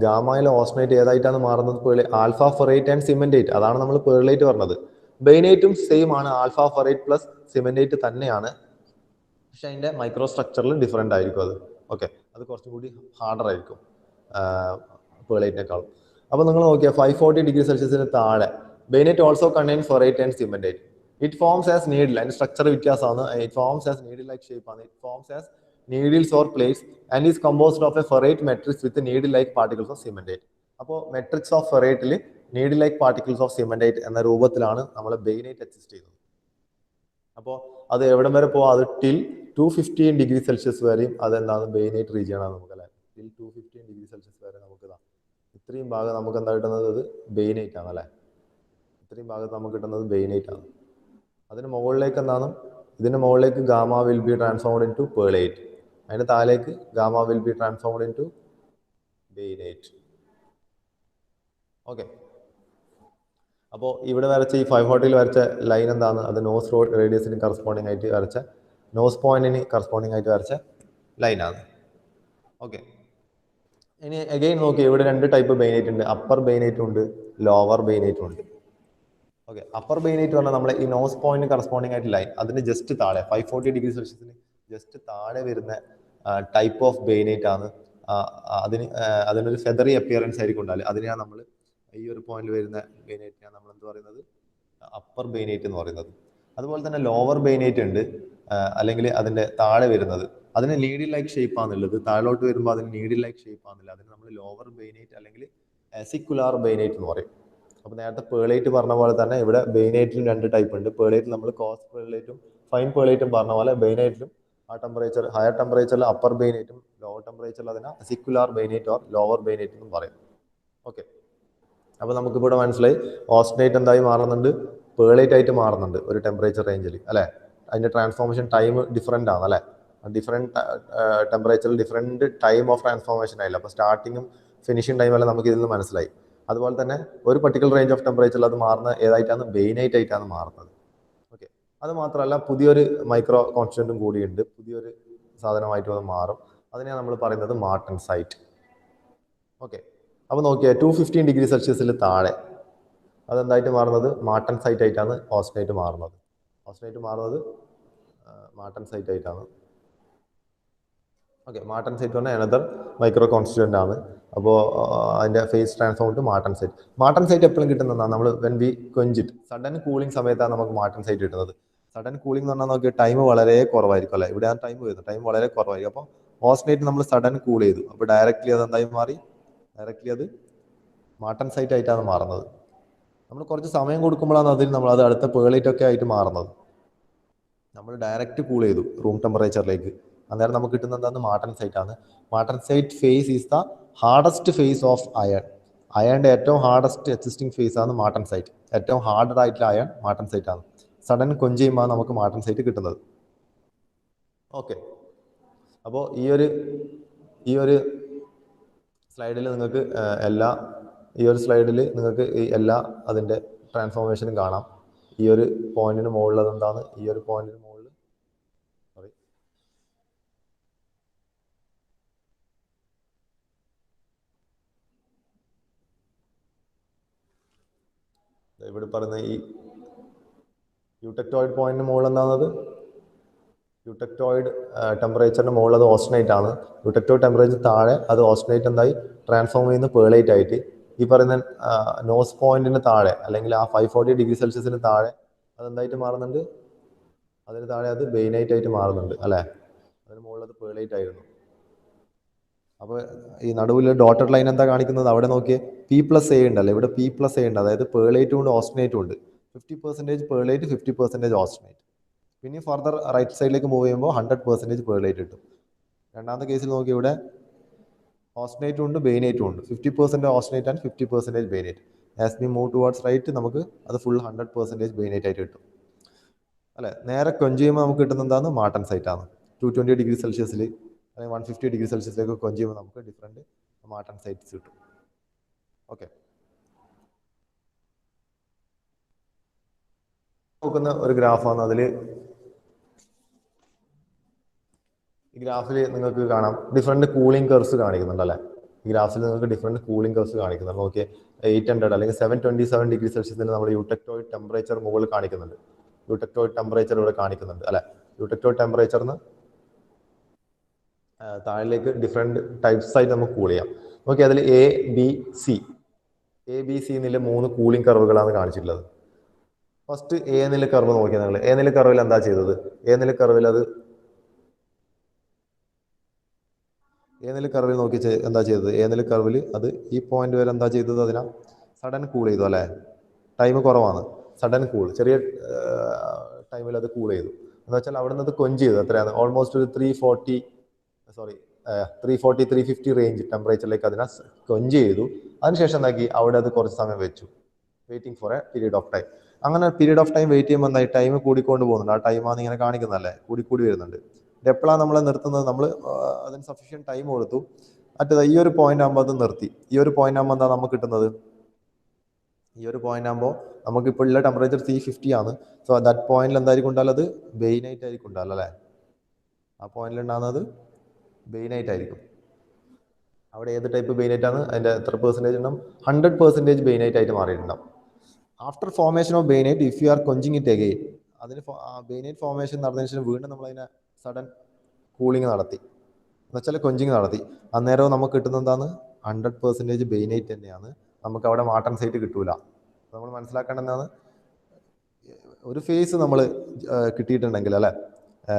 ഗാമയിലെ ഓസ്റ്റനേറ്റ് ഏതായിട്ടാണ് മാറുന്നത്, ആൽഫ ഫെറേറ്റ് ആൻഡ് സിമെന്റേറ്റ്. അതാണ് നമ്മൾ പേർലൈറ്റ് പറഞ്ഞത്. ബെയ്നൈറ്റും സെയിം ആണ്, ആൽഫ ഫെറേറ്റ് പ്ലസ് സിമെന്റേറ്റ് തന്നെയാണ്. പക്ഷെ അതിന്റെ മൈക്രോ സ്ട്രക്ചറിൽ ഡിഫറെന്റ് ആയിരിക്കും അത്. ഓക്കെ, അത് കുറച്ചും കൂടി ഹാർഡർ ആയിരിക്കും പേർലൈറ്റിനേക്കാളും. അപ്പൊ നിങ്ങൾ നോക്കിയാൽ 540 ഡിഗ്രി സെൽഷ്യസിന് താഴെ bainite also contain ferrite and cementite. It forms as needle, അതിന്റെ സ്ട്രക്ചർ വ്യത്യാസമാണ്. It forms as needle like shape ആണ്. It forms as needles or plates and is composed of a ferrate matrix with needle like particles of cementate. അപ്പോൾ matrix of ഫെറേറ്റിൽ needle like particles of cementite എന്ന രൂപത്തിലാണ് നമ്മൾ ബെയ്നൈറ്റ് exist ചെയ്യുന്നത്. അപ്പോൾ അത് എവിടം വരെ പോവാം, അത് ടിൽ 215 ഡിഗ്രി സെൽഷ്യസ് വരെയും അതെന്താണ് ബെയ്നൈറ്റ് റീജിയൻ ആണ് നമുക്ക് അല്ലെ. ടിൽ 215 ഡിഗ്രി സെൽഷ്യസ് വരെ നമുക്ക് ഇത്രയും ഭാഗം നമുക്ക് എന്താ കിട്ടുന്നത്, അത് ബെയ്നൈറ്റ് ആണ് അല്ലെ. ഇത്രയും ഭാഗത്ത് നമുക്ക് കിട്ടുന്നത് ബെയ്നൈറ്റ് ആണ്. അതിന് മുകളിലേക്ക് എന്താണ്, ഇതിന്റെ മുകളിലേക്ക് gamma will be transformed into pearlite. അതിന്റെ താഴേക്ക് gamma will be transformed into bainite. Okay, അപ്പോൾ ഇവിടെ വരച്ച ഈ 540 വരച്ച ലൈൻ എന്താണ്, അത് നോസ് റേഡിയസിന് കറസ്പോണ്ടിങ് ആയിട്ട് വരച്ച, നോസ് പോയിന്റിന് കറസ്പോണ്ടിങ് ആയിട്ട് വരച്ച ലൈനാണ്. ഓക്കെ, ഇനി അഗെയിൻ നോക്കി, ഇവിടെ 2 ടൈപ്പ് ബെയ്നൈറ്റ് ഉണ്ട്, അപ്പർ ബെയ്നൈറ്റും ഉണ്ട്, ലോവർ ബെയ്നൈറ്റും ഉണ്ട്. ഓക്കെ, അപ്പർ ബെയ്നൈറ്റ് പറഞ്ഞാൽ നമ്മളെ ഈ നോസ് പോയിന്റ് കറസ്പോണ്ടിങ് ആയിട്ട് ലൈൻ, അതിന് ജസ്റ്റ് താഴെ 540 ഡിഗ്രി സെൽഷ്യസിന് ജസ്റ്റ് താഴെ വരുന്ന ടൈപ്പ് ഓഫ് ബെയ്നൈറ്റ് ആണ്. അതിനൊരു ഫെദറി അപ്പിയറൻസ് ആയിരിക്കും ഉണ്ടാവില്ല. അതിനെയാണ് നമ്മൾ ഈ ഒരു പോയിന്റ് വരുന്ന ബെയ്നൈറ്റിനാണ് നമ്മൾ എന്ത് പറയുന്നത്, അപ്പർ ബെയ്നൈറ്റ് എന്ന് പറയുന്നത്. അതുപോലെ തന്നെ ലോവർ ബെയ്നൈറ്റ് ഉണ്ട്, അല്ലെങ്കിൽ അതിന്റെ താഴെ വരുന്നത്, അതിന് നീഡിൽ ലൈക്ക് ഷേപ്പ് ആണുള്ളത്. താഴോട്ട് വരുമ്പോൾ അതിന് നീഡിൽ ലൈക്ക് ഷേപ്പ് ആണെന്നില്ല, അതിന് നമ്മൾ ലോവർ ബെയ്നൈറ്റ് അല്ലെങ്കിൽ എസിക്കുലാർ ബെയ്നൈറ്റ് എന്ന് പറയും. അപ്പൊ നേരത്തെ പേളൈറ്റ് പറഞ്ഞ പോലെ തന്നെ ഇവിടെ ബെയ്നൈറ്റിലും 2 ടൈപ്പ് ഉണ്ട്. പേളൈറ്റിൽ നമ്മൾ കോസ് പേളൈറ്റും ഫൈൻ പേളൈറ്റും പറഞ്ഞ പോലെ ബെയ്നൈറ്റിലും ആ ടെമ്പറേച്ചർ, ഹയർ ടെമ്പറേച്ചറിൽ അപ്പർ ബെയ്നൈറ്റും ലോവർ ടെമ്പറേച്ചറിൽ അതിനെ എസിക്കുലാർ ബെയ്നൈറ്റ് ഓർ ലോവർ ബെയ്നൈറ്റ് എന്നും പറയും. ഓക്കെ, അപ്പൊ നമുക്ക് ഇവിടെ മനസ്സിലായി ഓസ്റ്റനേറ്റ് എന്തായി മാറുന്നുണ്ട്, പേളൈറ്റ് ആയിട്ട് മാറുന്നുണ്ട് ഒരു ടെമ്പറേച്ചർ റേഞ്ചിൽ അല്ലെ. അതിന്റെ ട്രാൻസ്ഫോർമേഷൻ ടൈം ഡിഫറെന്റ് ആണ് അല്ലെ. ഡിഫറെന്റ് ടെമ്പറേച്ചറിൽ ഡിഫറെന്റ് ടൈം ഓഫ് ട്രാൻസ്ഫോർമേഷൻ ആയില്ല. അപ്പൊ സ്റ്റാർട്ടിങ്ങും ഫിനിഷിംഗ് ടൈം എല്ലാം നമുക്ക് ഇതിൽ നിന്ന് മനസ്സിലായി. അതുപോലെ തന്നെ ഒരു പർട്ടിക്കുലർ റേഞ്ച് ഓഫ് ടെമ്പറേച്ചറിൽ അത് മാറുന്ന ഏതായിട്ടാണ്, ബെയ്നൈറ്റ് ആയിട്ടാണ് മാറുന്നത്. ഓക്കെ, അത് മാത്രമല്ല പുതിയൊരു മൈക്രോ കോൺസ്റ്റന്റും കൂടിയുണ്ട്, പുതിയൊരു സാധനമായിട്ട് അത് മാറും. അതിനെയാണ് നമ്മൾ പറയുന്നത് മാർട്ടൻസൈറ്റ്. ഓക്കെ, അപ്പോൾ നോക്കിയാൽ 215 ഡിഗ്രി സെൽഷ്യസിൽ താഴെ അതെന്തായിട്ട് മാറുന്നത്, മാർട്ടൻസൈറ്റ് ആയിട്ടാണ് ഓസ്റ്റനേറ്റ് മാറുന്നത്. ഓസ്റ്റനേറ്റ് മാറുന്നത് മാർട്ടൻസൈറ്റ് ആയിട്ടാണ്. ഓക്കെ, മാർട്ടൻസൈറ്റ് പറഞ്ഞാൽ അനദർ മൈക്രോ കോൺസ്റ്റിറ്റ്യൂവൻ്റ് ആണ്. അപ്പോൾ അതിൻ്റെ ഫേസ് ട്രാൻസ്ഫോം ടു മാർട്ടൻസൈറ്റ്. മാർട്ടൻസൈറ്റ് എപ്പോഴും കിട്ടുന്നതാണ് നമ്മൾ വെൻ വി കൊഞ്ചിറ്റ് സഡൻ കൂളിംഗ് സമയത്താണ് നമുക്ക് മാർട്ടൻസൈറ്റ് കിട്ടുന്നത്. സഡൻ കൂളിംഗ് എന്ന് പറഞ്ഞാൽ നമുക്ക് ടൈം വളരെ കുറവായിരിക്കും അല്ലേ, ഇവിടെ ടൈം വരുന്നത് ടൈം വളരെ കുറവായിരിക്കും. അപ്പോൾ ഓസ്നേറ്റ് നമ്മൾ സഡൻ കൂൾ ചെയ്തു, അപ്പോൾ ഡയറക്റ്റ്ലി അത് എന്തായി മാറി, ഡയറക്റ്റ്ലി അത് മാർട്ടൻസൈറ്റ് ആയിട്ടാണ് മാറുന്നത്. നമ്മൾ കുറച്ച് സമയം കൊടുക്കുമ്പോഴാണ് അതിൽ നമ്മൾ അത് അടുത്ത പേളേറ്റ് ഒക്കെ ആയിട്ട് മാറുന്നത്. നമ്മൾ ഡയറക്റ്റ് കൂൾ ചെയ്തു റൂം ടെമ്പറേച്ചറിലേക്ക്, അന്നേരം നമുക്ക് കിട്ടുന്ന എന്താണ്, മാർട്ടൻസൈറ്റ് ആണ്. Martensite phase is the hardest phase of iron. അയണിന്റെ ഏറ്റവും ഹാർഡസ്റ്റ് എക്സിസ്റ്റിംഗ് ഫേസ് ആണ് മാർട്ടൻസൈറ്റ്. ഏറ്റവും ഹാർഡർ ആയിട്ടുള്ള അയൺ മാർട്ടൻസൈറ്റ് ആണ്. സഡൻ കൊഞ്ച് ചെയ്യുമ്പോൾ നമുക്ക് മാർട്ടൻസൈറ്റ് കിട്ടുന്നത്. ഓക്കെ, അപ്പോൾ ഈ ഒരു സ്ലൈഡിൽ നിങ്ങൾക്ക് എല്ലാ അതിൻ്റെ ട്രാൻസ്ഫോർമേഷനും കാണാം. ഈ ഒരു പോയിന്റിന് മുകളിൽ അതെന്താണ്, ഈ ഒരു പോയിന്റിന് മുകളിൽ ഇവിടെ പറയുന്ന ഈ യൂടെക്ടോയിഡ് പോയിന്റിന് മുകളിൽ എന്താണത്, യൂടെക്ടോയിഡ് ടെമ്പറേച്ചറിന് മുകളിൽ അത് ഓസ്റ്റനേറ്റ് ആണ്. യൂടെക്ടോയിഡ് ടെമ്പറേച്ചർ താഴെ അത് ഓസ്റ്റനേറ്റ് എന്തായി ട്രാൻസ്ഫോം ചെയ്യുന്ന പേളേറ്റ് ആയിട്ട്. ഈ പറയുന്ന നോസ് പോയിന്റിന് താഴെ അല്ലെങ്കിൽ ആ 540 ഡിഗ്രി സെൽഷ്യസിന് താഴെ അതെന്തായിട്ട് മാറുന്നുണ്ട്, അതിന് താഴെ അത് ബെയിനൈറ്റ് ആയിട്ട് മാറുന്നുണ്ട് അല്ലേ. അതിന് മുകളിൽ അത് പേളേറ്റ് ആയിരുന്നു. അപ്പോൾ ഈ നടുവിൽ ഡോട്ടഡ് ലൈൻ എന്താ കാണിക്കുന്നത്, അവിടെ നോക്കിയേ P+A ഉണ്ടല്ലേ, ഇവിടെ P+A ഉണ്ട്, അതായത് പേളേറ്റും ഉണ്ട് ഓസ്റ്റനേറ്റും ഉണ്ട്. 50% പേളേറ്റ്, 50% ഓസ്റ്റനേറ്റ്. പിന്നെ ഫർദർ റൈറ്റ് സൈഡിലേക്ക് മൂവ് ചെയ്യുമ്പോൾ 100% പേളേറ്റ് കിട്ടും. രണ്ടാമത്തെ കേസിൽ നോക്കി, ഇവിടെ ഓസ്റ്റനേറ്റും ഉണ്ട് ബെയിനേറ്റും ഉണ്ട്. 50% austenite and 50% bainite. As we move towards right നമുക്ക് അത് ഫുൾ 100% ബെയിനേറ്റ് ആയിട്ട് കിട്ടും അല്ലേ. നേരെ കൊഞ്ച് ചെയ്യുമ്പോൾ നമുക്ക് കിട്ടുന്ന എന്താണ്, മാർട്ടൻസൈറ്റ് ആണ്. 220 ഡിഗ്രി സെൽഷ്യസിൽ അല്ലെങ്കിൽ 150 ഡിഗ്രി സെൽഷ്യസിലേക്ക് കൊഞ്ച് ചെയ്യുമ്പോൾ നമുക്ക് ഡിഫറെൻറ്റ് മാർട്ടൻസൈറ്റ്സ് കിട്ടും. ഓക്കെ, നോക്കുന്ന ഒരു ഗ്രാഫാണ്. അതിൽ ഈ ഗ്രാഫിൽ നിങ്ങൾക്ക് കാണാം ഡിഫറെൻറ്റ് കൂളിംഗ് കർവ്സ് കാണിക്കുന്നുണ്ട് അല്ലേ. ഈ ഗ്രാഫിൽ നിങ്ങൾക്ക് ഡിഫറെൻറ്റ് കൂളിംഗ് കർവ്സ് കാണിക്കുന്നുണ്ട്. നോക്കിയേ 800 അല്ലെങ്കിൽ 727 ഡിഗ്രി സെൽഷ്യസിൽ നമ്മൾ യൂടെക്ടോയിഡ് ടെമ്പറേച്ചർ മുകളിൽ കാണിക്കുന്നുണ്ട്. യൂടെക്ടോയിഡ് ടെമ്പറേച്ചർ ഇവിടെ കാണിക്കുന്നുണ്ട് അല്ലേ. യൂടെക്ടോയിഡ് ടെമ്പറേച്ചറിന് താഴേക്ക് ഡിഫറെൻറ്റ് ടൈപ്സ് ആയിട്ട് നമുക്ക് കൂൾ ചെയ്യാം. നോക്കി, അതിൽ എ ബി സി എന്നുള്ള 3 കൂളിംഗ് കർവുകളാണ് കാണിച്ചിട്ടുള്ളത്. ഫസ്റ്റ് എ എന്നുള്ള കർവ് നോക്കിയാൽ നിങ്ങൾ എ എന്നുള്ള കർവിൽ എന്താ ചെയ്തത്, എ എന്നുള്ള കർവിൽ നോക്കി എന്താ ചെയ്തത്, എ എന്നുള്ള കർവിൽ അത് ഈ പോയിന്റ് വരെ എന്താ ചെയ്തത്, അതിനാ സഡൻ കൂൾ ചെയ്തു അല്ലേ. ടൈം കുറവാണ്, സഡൻ കൂൾ, ചെറിയ ടൈമിൽ അത് കൂൾ ചെയ്തു എന്ന് വെച്ചാൽ അവിടെ നിന്ന് അത് കൊഞ്ച് ചെയ്തു. എത്രയാണ്, ഓൾമോസ്റ്റ് ഒരു 350 റേഞ്ച് ടെമ്പറേച്ചറിലേക്ക് അതിനെ കൊഞ്ച് ചെയ്തു. അതിനുശേഷം എന്താക്കി, അവിടെ അത് കുറച്ച് സമയം വെച്ചു, waiting for a period of time. അങ്ങനെ പീരീഡ് ഓഫ് ടൈം വെയിറ്റ് ചെയ്യുമ്പോൾ എന്തായി, ടൈം കൂടിക്കൊണ്ട് പോകുന്നുണ്ട്. ആ ടൈമാണ് ഇങ്ങനെ കാണിക്കുന്നതല്ലേ, കൂടി വരുന്നുണ്ട്. എപ്പോഴാണ് നമ്മൾ നിർത്തുന്നത്, നമ്മൾ അതിന് സഫീഷ്യൻറ്റ് ടൈം കൊടുത്തു. മറ്റേത് ഈ ഒരു പോയിന്റ് ആകുമ്പോൾ അത് നിർത്തി. ഈ ഒരു പോയിന്റ് ആകുമ്പോൾ എന്താ നമുക്ക് കിട്ടുന്നത്, ഈ ഒരു പോയിന്റ് ആകുമ്പോൾ നമുക്ക് ഇപ്പോൾ ഉള്ള ടെമ്പറേച്ചർ 350 ആണ്. സോ ദാറ്റ് പോയിന്റിൽ എന്തായിരിക്കും ഉണ്ടാകും, അത് ബെയിനൈറ്റ് ആയിരിക്കും ഉണ്ടാകും അല്ലേ. ആ പോയിന്റിൽ ഉണ്ടാകുന്നത് ബെയിനൈറ്റ് ആയിരിക്കും. അവിടെ ഏത് ടൈപ്പ് ബെയിനൈറ്റ് ആണ്, അതിൻ്റെ എത്ര പെർസെൻറ്റേജ് ഉണ്ടാവും, 100% ബെയിനൈറ്റ് ആയിട്ട് മാറിയിട്ടുണ്ടാവും. After formation of bainite if you are quenching it again, അതിന് ബെയിനൈറ്റ് ഫോർമേഷൻ നടന്നതിന് ശേഷം വീണ്ടും നമ്മളതിനെ സഡൻ കൂളിംഗ് നടത്തി എന്നുവെച്ചാൽ കൊഞ്ചിങ് നടത്തി, അന്നേരവും നമുക്ക് കിട്ടുന്ന എന്താണ്, 100% ബെയിനൈറ്റ് തന്നെയാണ്. നമുക്ക് അവിടെ മാർട്ടൻസൈറ്റ് കിട്ടൂല. നമ്മൾ മനസ്സിലാക്കേണ്ട എന്താണ്, ഒരു ഫേസ് നമ്മൾ കിട്ടിയിട്ടുണ്ടെങ്കിൽ അല്ലേ,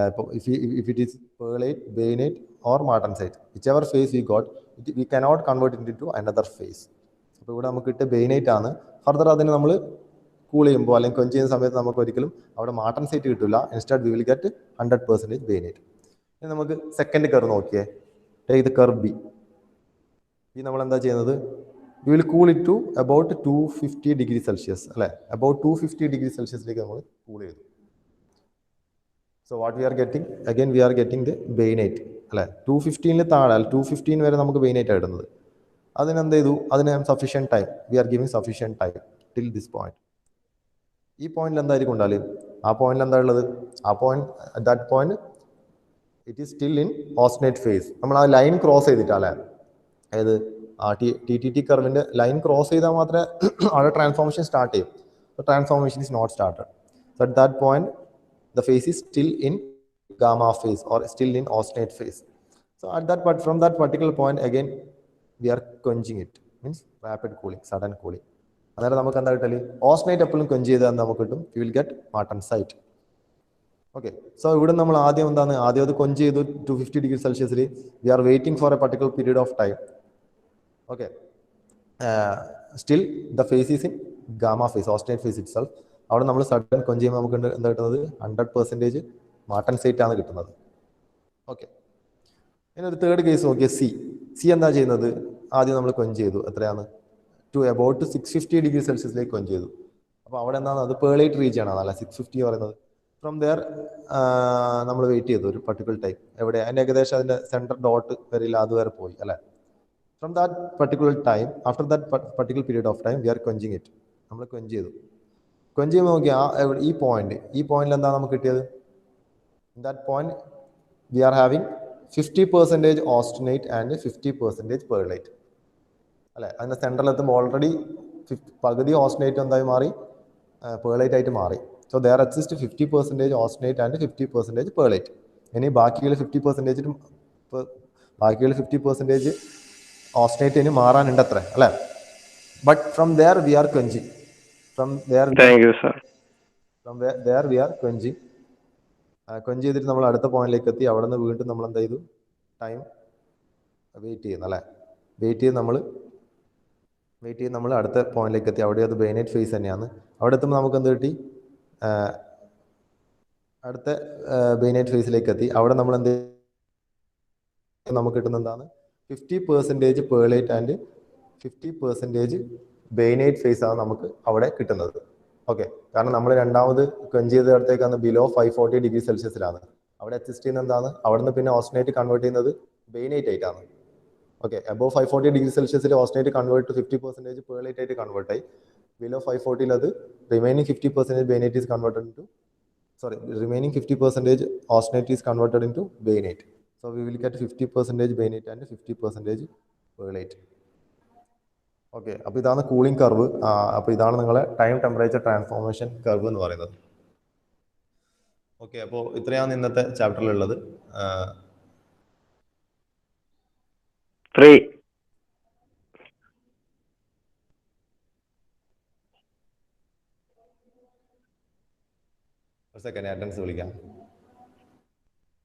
ഇപ്പോൾ if it is pearlite, bainite or martensite, which ever phase we got, we cannot convert into another phase. അപ്പോൾ ഇവിടെ നമുക്ക് കിട്ടിയ ബെയിനൈറ്റ് ആണ്. ഫർദർ അതിന് നമ്മൾ കൂൾ ചെയ്യുമ്പോൾ അല്ലെങ്കിൽ കൊഞ്ച് ചെയ്യുന്ന സമയത്ത് നമുക്ക് ഒരിക്കലും അവിടെ മാർട്ടൻസൈറ്റ് കിട്ടില്ല. Instead we will get 100% bainite. ഇനി നമുക്ക് സെക്കൻഡ് കർവ് നോക്കിയേ, ടേക്ക് ദ കർവ് ബി. ഈ നമ്മൾ എന്താ ചെയ്യുന്നത്, we will cool it to about 250 degree Celsius അല്ലേ. അബൌട്ട് 250 ഡിഗ്രി സെൽഷ്യസിലേക്ക് നമ്മൾ കൂൾ ചെയ്തു. So what we are getting, again we are getting the bainite അല്ലേ. 215 താഴെ 215 വരെ നമുക്ക് ബെയിനൈറ്റ് ഇടുന്നത്. അതിനെന്ത് ചെയ്തു, അതിന് sufficient time, we are giving sufficient time till this point. ഈ പോയിന്റിൽ എന്തായിരിക്കും ഉണ്ടാവില്ല, ആ പോയിന്റിൽ എന്താ ഉള്ളത്, ആ point at that point it is still in austenite phase. നമ്മൾ ആ ലൈൻ ക്രോസ് ചെയ്തിട്ടല്ലേ, അതായത് ആ ടി കർവിന്റെ ലൈൻ ക്രോസ് ചെയ്താൽ മാത്രമേ അവിടെ ട്രാൻസ്ഫോർമേഷൻ സ്റ്റാർട്ട് ചെയ്യും. Transformation is not started. So at that point the phase is still in gamma phase or still in oscillate phase. So at that part, from that particular point again, we are quenching it. Means rapid cooling, sudden cooling. അന്നേരം നമുക്ക് എന്താ കിട്ടല്? ഓസ്നേറ്റ് എപ്പോഴും quench ചെയ്താൽ നമുക്ക് കിട്ടും. You will get martensite. Okay. So ഇവിടെ നമ്മൾ ആദ്യം എന്താണ്? ആദ്യം അത് quench ചെയ്തു 250 degree Celsius. We are waiting for a particular period of time. Okay. Still the phase is in gamma phase, austenite phase itself. അവിടെ നമ്മൾ സഡൻ quench ചെയ്യുമ്പോൾ നമുക്ക് എന്താ കിട്ടുന്നത്? 100% martensite ആണ് കിട്ടുന്നത്. ഓക്കെ. ഇനി ഒരു തേർഡ് കേസ് നോക്കിയാൽ സി എന്താ ചെയ്യുന്നത്? ആദ്യം നമ്മൾ quench ചെയ്തു. എത്രയാണ്? ടു അബൌട്ട് 650 ഡിഗ്രി സെൽഷ്യസിലേക്ക് quench ചെയ്തു. അപ്പോൾ അവിടെ എന്താണ്? അത് പേർലൈറ്റ് റീജിയൻ ആണ് അല്ല 650 പറയുന്നത്. ഫ്രം ദെയർ നമ്മൾ വെയിറ്റ് ചെയ്തു ഒരു പർട്ടിക്കുലർ ടൈം. എവിടെ? അതിൻ്റെ ഏകദേശം അതിൻ്റെ സെൻറ്റർ ഡോട്ട് വരില്ല, അതുവരെ പോയി അല്ലേ? From that particular time, after that particular period of time we are quenching it. നമ്മൾ quench ചെയ്തു. quench ചെയ്യുമ്പോൾ നോക്കിയാൽ ഈ പോയിന്റിൽ എന്താണ് നമുക്ക് കിട്ടിയത്? In that point we are having 50% austenite and 50% pearlite അല്ലേ? അതിൻ്റെ സെൻറ്ററിൽ എത്തുമ്പോൾ ഓൾറെഡി പകുതി ഓസ്റ്റനേറ്റ് എന്തായി മാറി? പേർലൈറ്റ് ആയിട്ട് മാറി. So there exist 50% austenite and 50% pearlite. ഇനി ബാക്കിയുള്ള 50% ഓസ്റ്റനേറ്റ് ഇനി മാറാനുണ്ട് അത്ര അല്ലേ? But from there we are quenching. From there we are quenching. quench ചെയ്തിട്ട് നമ്മൾ അടുത്ത പോയിന്റിലേക്ക് എത്തി. അവിടെ നിന്ന് വീണ്ടും നമ്മൾ എന്താ ചെയ്തു? ടൈം വെയിറ്റ് ചെയ്യുന്നു അല്ലേ? വെയിറ്റ് ചെയ്ത് നമ്മൾ അടുത്ത പോയിന്റിലേക്ക് എത്തി. അവിടെ അത് ബൈനൈറ്റ് ഫേസ് തന്നെയാണ്. അവിടെ എത്തുമ്പോൾ നമുക്ക് എന്ത് കിട്ടി? അടുത്ത ബൈനൈറ്റ് ഫേസിലേക്ക് എത്തി. അവിടെ നമ്മൾ എന്ത് നമുക്ക് കിട്ടുന്ന എന്താണ്? 50% പേർലൈറ്റ് ആൻഡ് 50% ബൈനൈറ്റ് ഫേസ് ആണ് നമുക്ക് അവിടെ കിട്ടുന്നത്. ഓക്കെ. കാരണം നമ്മൾ രണ്ടാമത് quench ചെയ്തിടത്തേക്കാണ് ബിലോ 540 ഡിഗ്രി സെൽഷ്യസിലാണ്. അവിടെ എക്സിസ്റ്റ് ചെയ്യുന്ന എന്താണ്? അവിടെ നിന്ന് പിന്നെ ഓസ്റ്റനേറ്റ് കൺവേർട്ട് ചെയ്യുന്നത് ബൈനൈറ്റ് ആയിട്ടാണ്. ഓക്കെ. അബോവ് 540 ഡിഗ്രി സെൽഷ്യസിൽ ഓസ്റ്റനേറ്റ് കൺവേർട്ട് ടു 50% പേർലൈറ്റ് ആയിട്ട് കൺവേർട്ട് ആയി. ബിലോ 540 അത് remaining 50% bainite is converted in to remaining 50% austenite is converted into bainite. So we will get 50% bainite and 50% perlite. Okay. അപ്പോൾ ഇതാണ് cooling curve. അപ്പോൾ ഇതാണ് നിങ്ങളെ time temperature transformation curve എന്ന് പറയുന്നത്. ഓക്കെ. അപ്പോൾ ഇത്രയാണ് ഇന്നത്തെ ചാപ്റ്ററിലുള്ളത്. ഒരു സെക്കൻഡ് അറ്റൻഡൻസ് വിളിക്കാം.